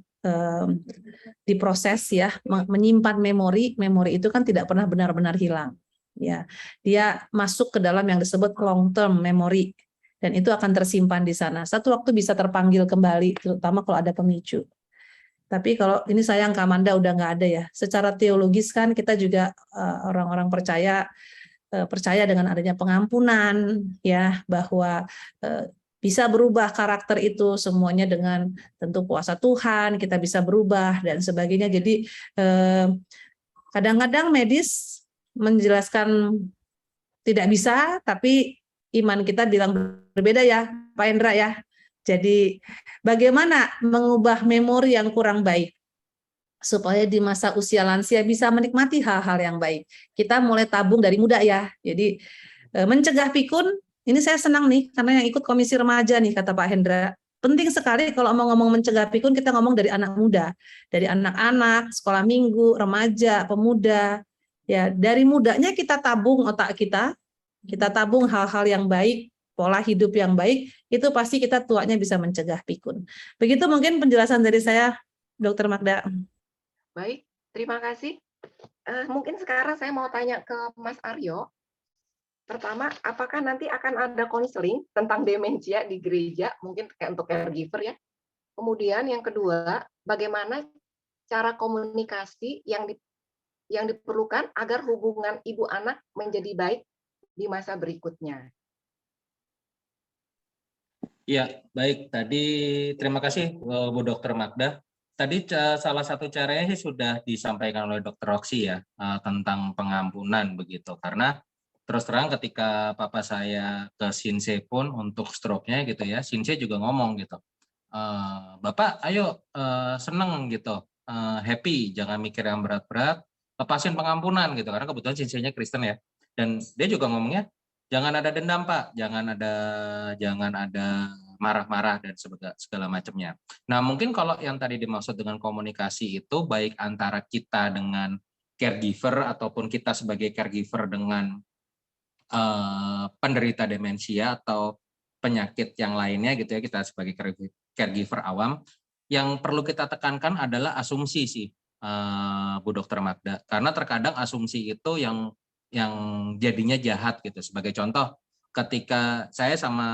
diproses ya, menyimpan memori itu kan tidak pernah benar-benar hilang. Ya, dia masuk ke dalam yang disebut long term memory dan itu akan tersimpan di sana. Satu waktu bisa terpanggil kembali, terutama kalau ada pemicu. Tapi kalau ini sayang Kak Amanda udah nggak ada ya. Secara teologis kan kita juga orang-orang percaya dengan adanya pengampunan ya, bahwa bisa berubah karakter itu semuanya dengan tentu kuasa Tuhan, kita bisa berubah dan sebagainya. Jadi kadang-kadang medis menjelaskan tidak bisa, tapi iman kita bilang berbeda ya Pak Hendra ya. Jadi bagaimana mengubah memori yang kurang baik supaya di masa usia lansia bisa menikmati hal-hal yang baik. Kita mulai tabung dari muda ya. Jadi mencegah pikun, ini saya senang nih karena yang ikut komisi remaja nih kata Pak Hendra. Penting sekali kalau mau ngomong mencegah pikun kita ngomong dari anak muda, dari anak-anak, sekolah minggu, remaja, pemuda. Ya, dari mudanya kita tabung otak kita tabung hal-hal yang baik, pola hidup yang baik, itu pasti kita tuanya bisa mencegah pikun. Begitu mungkin penjelasan dari saya, Dr. Magda. Baik, terima kasih. Mungkin sekarang saya mau tanya ke Mas Aryo. Pertama, apakah nanti akan ada konseling tentang demensia di gereja, mungkin kayak untuk caregiver ya. Kemudian yang kedua, bagaimana cara komunikasi yang diperlukan agar hubungan ibu anak menjadi baik di masa berikutnya. Ya, baik. Tadi terima kasih Bu Dr. Magda. Tadi salah satu caranya sih sudah disampaikan oleh Dr. Roxy ya, tentang pengampunan begitu. Karena terus terang ketika papa saya ke Sinse pun untuk stroke-nya gitu ya, Sinse juga ngomong gitu, Bapak ayo seneng gitu, happy, jangan mikir yang berat-berat, lepasin pengampunan gitu. Karena kebetulan Sinse-nya Kristen ya. Dan dia juga ngomongnya, jangan ada dendam Pak, jangan ada marah-marah dan segala macamnya. Nah mungkin kalau yang tadi dimaksud dengan komunikasi itu baik antara kita dengan caregiver ataupun kita sebagai caregiver dengan penderita demensia atau penyakit yang lainnya gitu ya, kita sebagai caregiver awam, yang perlu kita tekankan adalah asumsi sih. Bu Dokter Magda. Karena terkadang asumsi itu yang jadinya jahat gitu. Sebagai contoh, ketika saya sama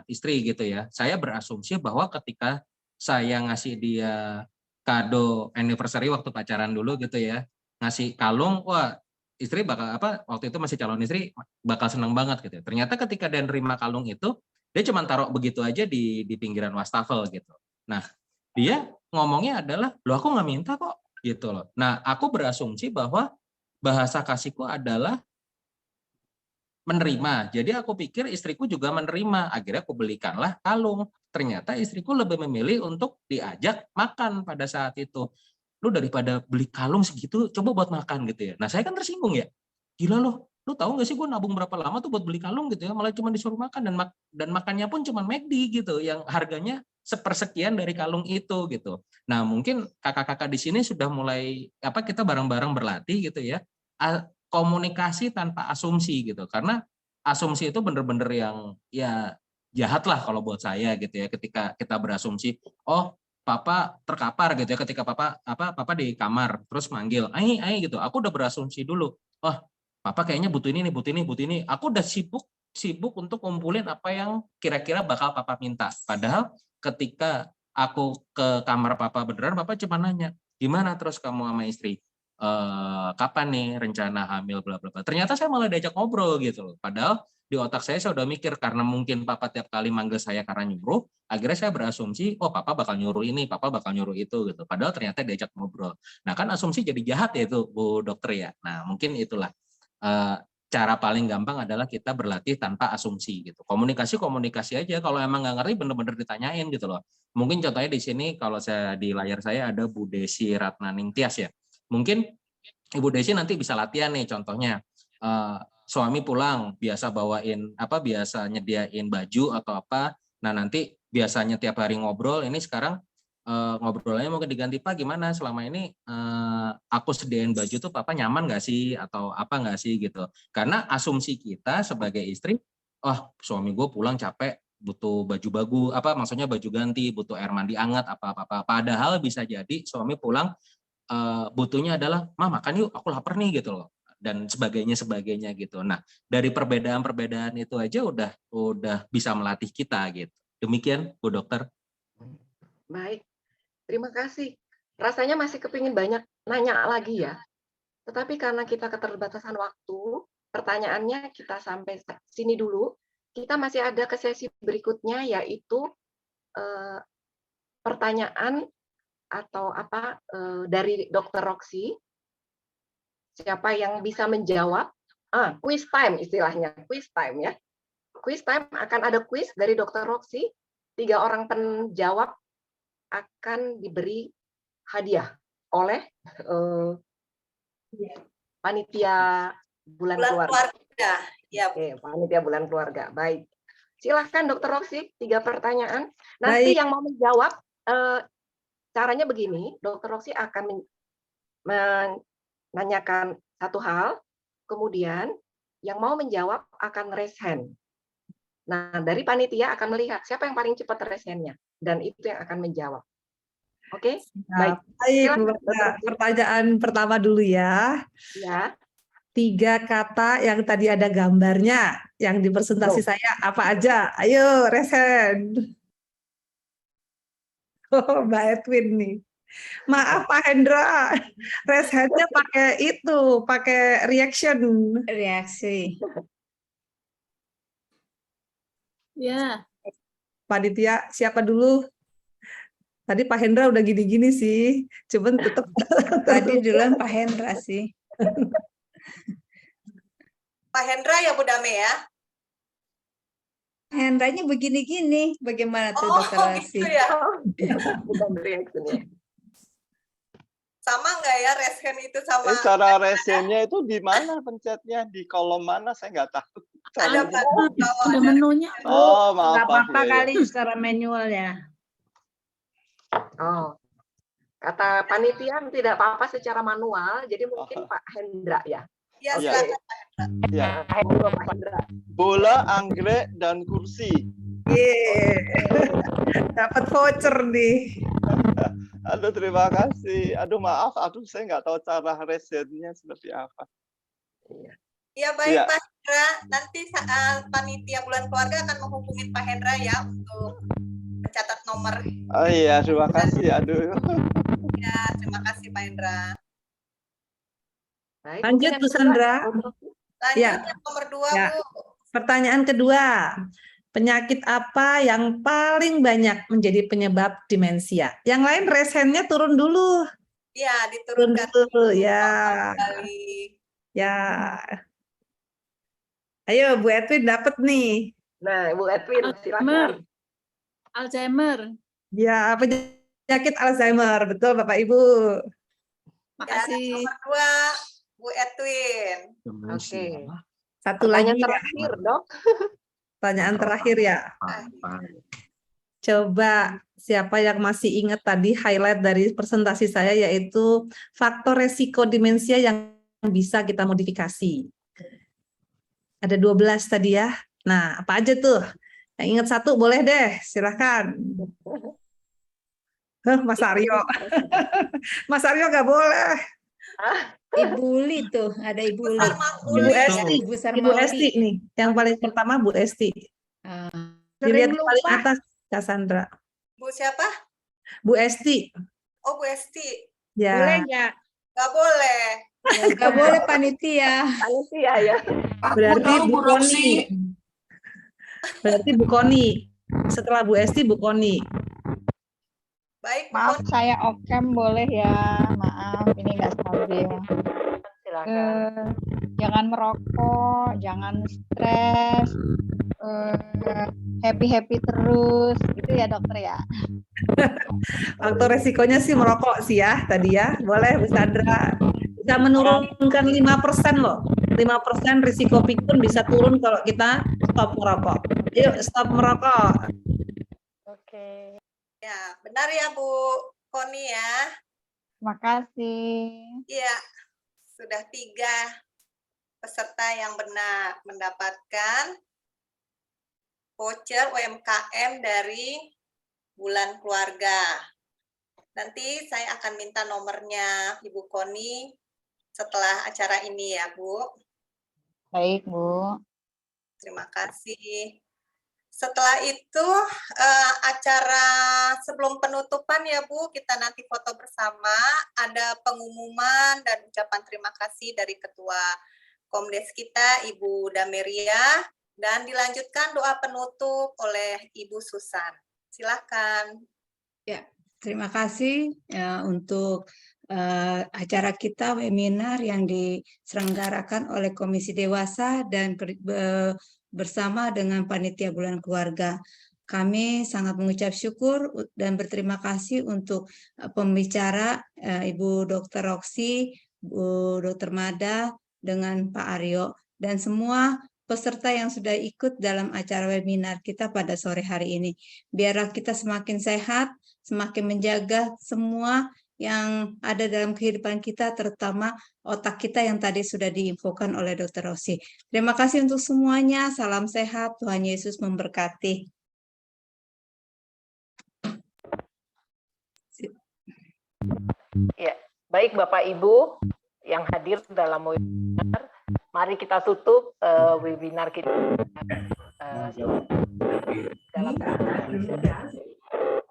istri gitu ya, saya berasumsi bahwa ketika saya ngasih dia kado anniversary waktu pacaran dulu gitu ya, ngasih kalung, wah istri bakal waktu itu masih calon istri bakal seneng banget gitu. Ternyata ketika dia nerima kalung itu, dia cuma taruh begitu aja di pinggiran wastafel gitu. Nah, dia ngomongnya adalah, loh aku nggak minta kok gitu loh. Nah, aku berasumsi bahwa bahasa kasihku adalah menerima. Jadi aku pikir istriku juga menerima. Akhirnya aku belikanlah kalung. Ternyata istriku lebih memilih untuk diajak makan pada saat itu. Lu daripada beli kalung segitu, coba buat makan gitu ya. Nah saya kan tersinggung ya. Gila loh, lu tahu nggak sih gue nabung berapa lama tuh buat beli kalung gitu ya. Malah cuma disuruh makan dan makannya pun cuma McD gitu. Yang harganya sepersekian dari kalung itu gitu. Nah mungkin kakak-kakak di sini sudah mulai kita bareng-bareng berlatih gitu ya. Komunikasi tanpa asumsi gitu, karena asumsi itu bener-bener yang ya jahat lah kalau buat saya gitu ya, ketika kita berasumsi, oh papa terkapar gitu ya, ketika papa di kamar terus manggil ai gitu, aku udah berasumsi dulu, oh papa kayaknya butuh ini, aku udah sibuk untuk kumpulin apa yang kira-kira bakal papa minta, padahal ketika aku ke kamar papa beneran, papa cuma nanya gimana terus kamu sama istri, kapan nih rencana hamil bla bla bla. Ternyata saya malah diajak ngobrol gitu loh. Padahal di otak saya udah mikir, karena mungkin papa tiap kali manggil saya karena nyuruh, akhirnya saya berasumsi, oh papa bakal nyuruh ini, papa bakal nyuruh itu gitu. Padahal ternyata diajak ngobrol. Nah kan asumsi jadi jahat ya itu Bu Dokter ya. Nah mungkin itulah cara paling gampang adalah kita berlatih tanpa asumsi gitu. Komunikasi aja. Kalau emang nggak ngerti bener-bener ditanyain gitu loh. Mungkin contohnya di sini kalau saya di layar saya ada Bu Desi Ratnaningtyas ya. Mungkin Ibu Desi nanti bisa latihan nih, contohnya suami pulang biasa biasa nyediain baju atau apa. Nah nanti biasanya tiap hari ngobrol, ini sekarang ngobrolnya mau diganti, Pak gimana selama ini aku sediain baju tuh papa nyaman nggak sih atau apa nggak sih gitu. Karena asumsi kita sebagai istri, suami gue pulang capek butuh baju bagus, maksudnya baju ganti, butuh air mandi hangat apa. Padahal bisa jadi suami pulang butuhnya adalah, makan yuk, aku lapar nih gitu loh, dan sebagainya gitu. Nah dari perbedaan itu aja udah bisa melatih kita gitu. Demikian Bu Dokter. Baik, terima kasih. Rasanya masih kepingin banyak nanya lagi ya, tetapi karena kita keterbatasan waktu, pertanyaannya kita sampai sini dulu. Kita masih ada ke sesi berikutnya, yaitu pertanyaan atau dari Dr. Roxy. Siapa yang bisa menjawab? Quiz time istilahnya, quiz time ya. Quiz time, akan ada quiz dari Dr. Roxy. 3 orang penjawab akan diberi hadiah oleh panitia bulan keluarga. Ya. Oke, panitia bulan keluarga. Baik. Silahkan Dr. Roxy, 3 pertanyaan. Nanti yang mau menjawab, caranya begini, Dr. Roxy akan menanyakan satu hal, kemudian yang mau menjawab akan raise hand. Nah, dari panitia akan melihat siapa yang paling cepat raise hand-nya, dan itu yang akan menjawab. Oke? Baik. Pertanyaan pertama dulu ya. Ya. 3 kata yang tadi ada gambarnya, yang di presentasi saya apa aja? Ayo, raise hand. Oh, Mbak Edwin nih. Maaf Pak Hendra, raise hand-nya pakai reaksi. Ya. Panitia siapa dulu? Tadi Pak Hendra udah gini-gini sih, cuman tetap Tadi duluan Pak Hendra sih. Pak Hendra ya Bu Dame ya? Hendranya begini-gini, bagaimana tuh Dokter Rasi? Gitu ya? Bukan reaksinya. Sama nggak ya raise hand itu sama? Cara raise hand-nya itu di mana pencetnya? Di kolom mana? Saya nggak tahu. Ada Ada menunya. Oh, maaf. Nggak apa-apa ya. kali secara manual ya. Oh, kata panitia tidak apa-apa secara manual, jadi mungkin Pak Hendra ya. Iya, Oke. silakan. Ya. Pak Hendra. Bola, anggrek, dan kursi. Dapat voucher nih. Aduh, terima kasih. Aduh, maaf. Aduh, saya nggak tahu cara resetnya seperti apa. Ya baik Iya. Pak Hendra, nanti saat panitia bulan keluarga akan menghubungi Pak Hendra ya untuk mencatat nomor. Oh iya, terima kasih. Aduh. Ya, terima kasih Pak Hendra. Baik, Lanjut, mungkin yang Bu kedua, Sandra. Lanjut Ya. yang nomor 2, Ya. Bu. Pertanyaan kedua, penyakit apa yang paling banyak menjadi penyebab demensia? Yang lain raise hand-nya turun dulu. Ya, Turun diturunkan dulu, ya. kembali. Ya. Ayo, Bu Edwin dapat nih. Nah, Bu Edwin, silakan. Alzheimer. Ya, penyakit Alzheimer. Betul, Bapak Ibu. Ya, Makasih. nomor 2, Bu Edwin. Oke. Satu Pertanyaan lagi ya. terakhir, Dok. Pertanyaan terakhir ya. Coba siapa yang masih ingat tadi highlight dari presentasi saya, yaitu faktor resiko demensia yang bisa kita modifikasi. Ada 12 tadi ya. Nah, apa aja tuh? Yang ingat satu boleh deh, silahkan. Mas Aryo. Mas Aryo nggak boleh. Ibu Uli tuh, ada Ibu Uli. Ibu Esti. Ibu Ibu Sarmauli. Esti nih. Yang paling pertama Bu Esti. Dilihat paling atas, Kak Sandra. Bu siapa? Bu Esti. Oh, Bu Esti. Ya. Boleh nggak? Nggak boleh. Nggak boleh panitia. Panitia ya. Berarti Bu Koni. Berarti Bu Koni. Setelah Bu Esti, Bu Koni. Baik, Bu Maaf, Koni. saya okem boleh ya. Maaf, ini nggak stabil. Jangan merokok, jangan stres, happy-happy terus, gitu ya dokter ya. Faktor resikonya sih merokok sih ya tadi ya. Boleh Bu Sandra. Bisa menurunkan 5% loh. 5% risiko pikun bisa turun kalau kita stop merokok. Yuk stop merokok. Oke. Ya, benar ya Bu Koni ya. Terima kasih. Iya, sudah 3 peserta yang benar mendapatkan voucher UMKM dari Bulan Keluarga. Nanti saya akan minta nomornya Ibu Koni setelah acara ini ya, Bu. Baik, Bu. Terima kasih. Setelah itu acara sebelum penutupan ya Bu, kita nanti foto bersama, ada pengumuman dan ucapan terima kasih dari Ketua Komdes kita Ibu Dameria, dan dilanjutkan doa penutup oleh Ibu Susan. Silakan. Ya, terima kasih untuk acara kita webinar yang diselenggarakan oleh Komisi Dewasa dan bersama dengan Panitia Bulan Keluarga. Kami sangat mengucap syukur dan berterima kasih untuk pembicara Ibu Dr. Roksi, Bu Dr. Mada, dengan Pak Aryo, dan semua peserta yang sudah ikut dalam acara webinar kita pada sore hari ini. Biarlah kita semakin sehat, semakin menjaga semua yang ada dalam kehidupan kita, terutama otak kita yang tadi sudah diinfokan oleh Dr. Rosi. Terima kasih untuk semuanya, salam sehat, Tuhan Yesus memberkati. Ya, baik Bapak Ibu yang hadir dalam webinar, mari kita tutup webinar kita dalam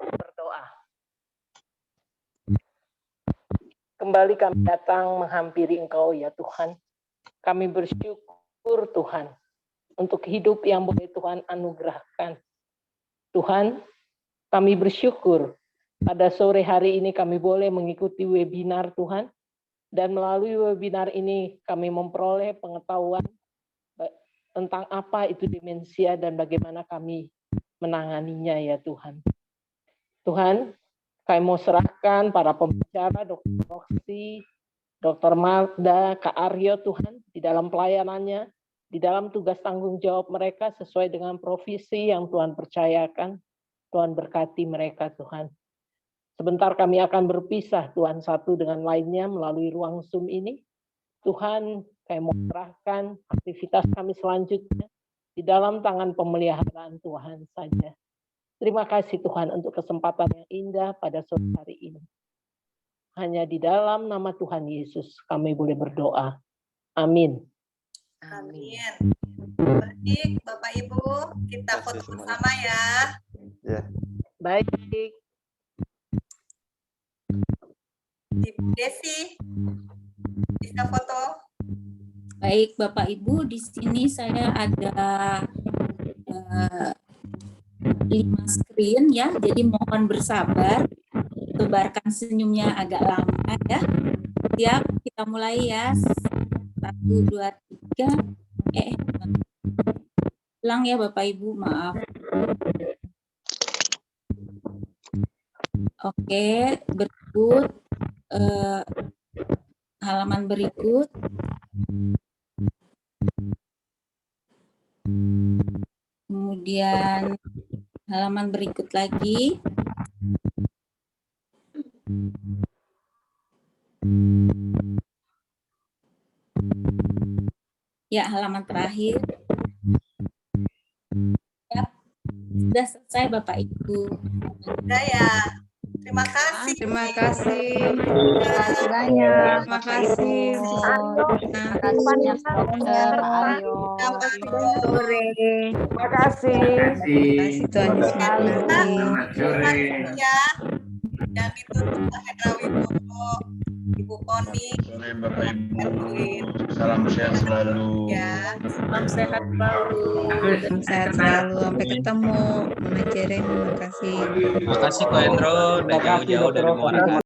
berdoa. Kembali kami datang menghampiri Engkau ya Tuhan. Kami bersyukur Tuhan untuk hidup yang boleh Tuhan anugerahkan. Tuhan, kami bersyukur pada sore hari ini kami boleh mengikuti webinar Tuhan. Dan melalui webinar ini kami memperoleh pengetahuan tentang apa itu demensia dan bagaimana kami menanganinya ya Tuhan. Tuhan, kami mau serahkan para pembicara, Dr. Roksi, Dr. Magda, Kak Aryo Tuhan, di dalam pelayanannya, di dalam tugas tanggung jawab mereka sesuai dengan profesi yang Tuhan percayakan. Tuhan berkati mereka Tuhan. Sebentar kami akan berpisah Tuhan satu dengan lainnya melalui ruang Zoom ini. Tuhan, kami mau serahkan aktivitas kami selanjutnya di dalam tangan pemeliharaan Tuhan saja. Terima kasih Tuhan untuk kesempatan yang indah pada sore hari ini. Hanya di dalam nama Tuhan Yesus kami boleh berdoa. Amin. Amin. Baik, Bapak Ibu, kita foto bersama ya. Ya. Baik. Ibu Desi, bisa foto? Baik, Bapak Ibu, di sini saya ada 5 screen ya, jadi mohon bersabar, tebarkan senyumnya agak lama ya. Siap, kita mulai ya. 1, 2, 3. Ulang ya Bapak Ibu, maaf. Oke, berikut halaman berikut. Kemudian halaman berikut lagi. Ya, halaman terakhir. Ya, sudah selesai Bapak Ibu. Sudah ya. Terima kasih. Terima kasih. Terima kasih banyak. Terima kasih. Terima kasih banyak dokter Pak Aryo. Terima kasih. Tuhan Yesus Selamat sore. Ya. Dan ditutup Pak Hendra Wibowo, Ibu Koni. Sore Bapak Ibu. Salam sehat selalu. Ya. Salam sehat selalu. Salam sehat selalu. Sampai ketemu. Mama Jeren, terima kasih. Terima kasih Ko Hendro, udah jauh-jauh dari Muara.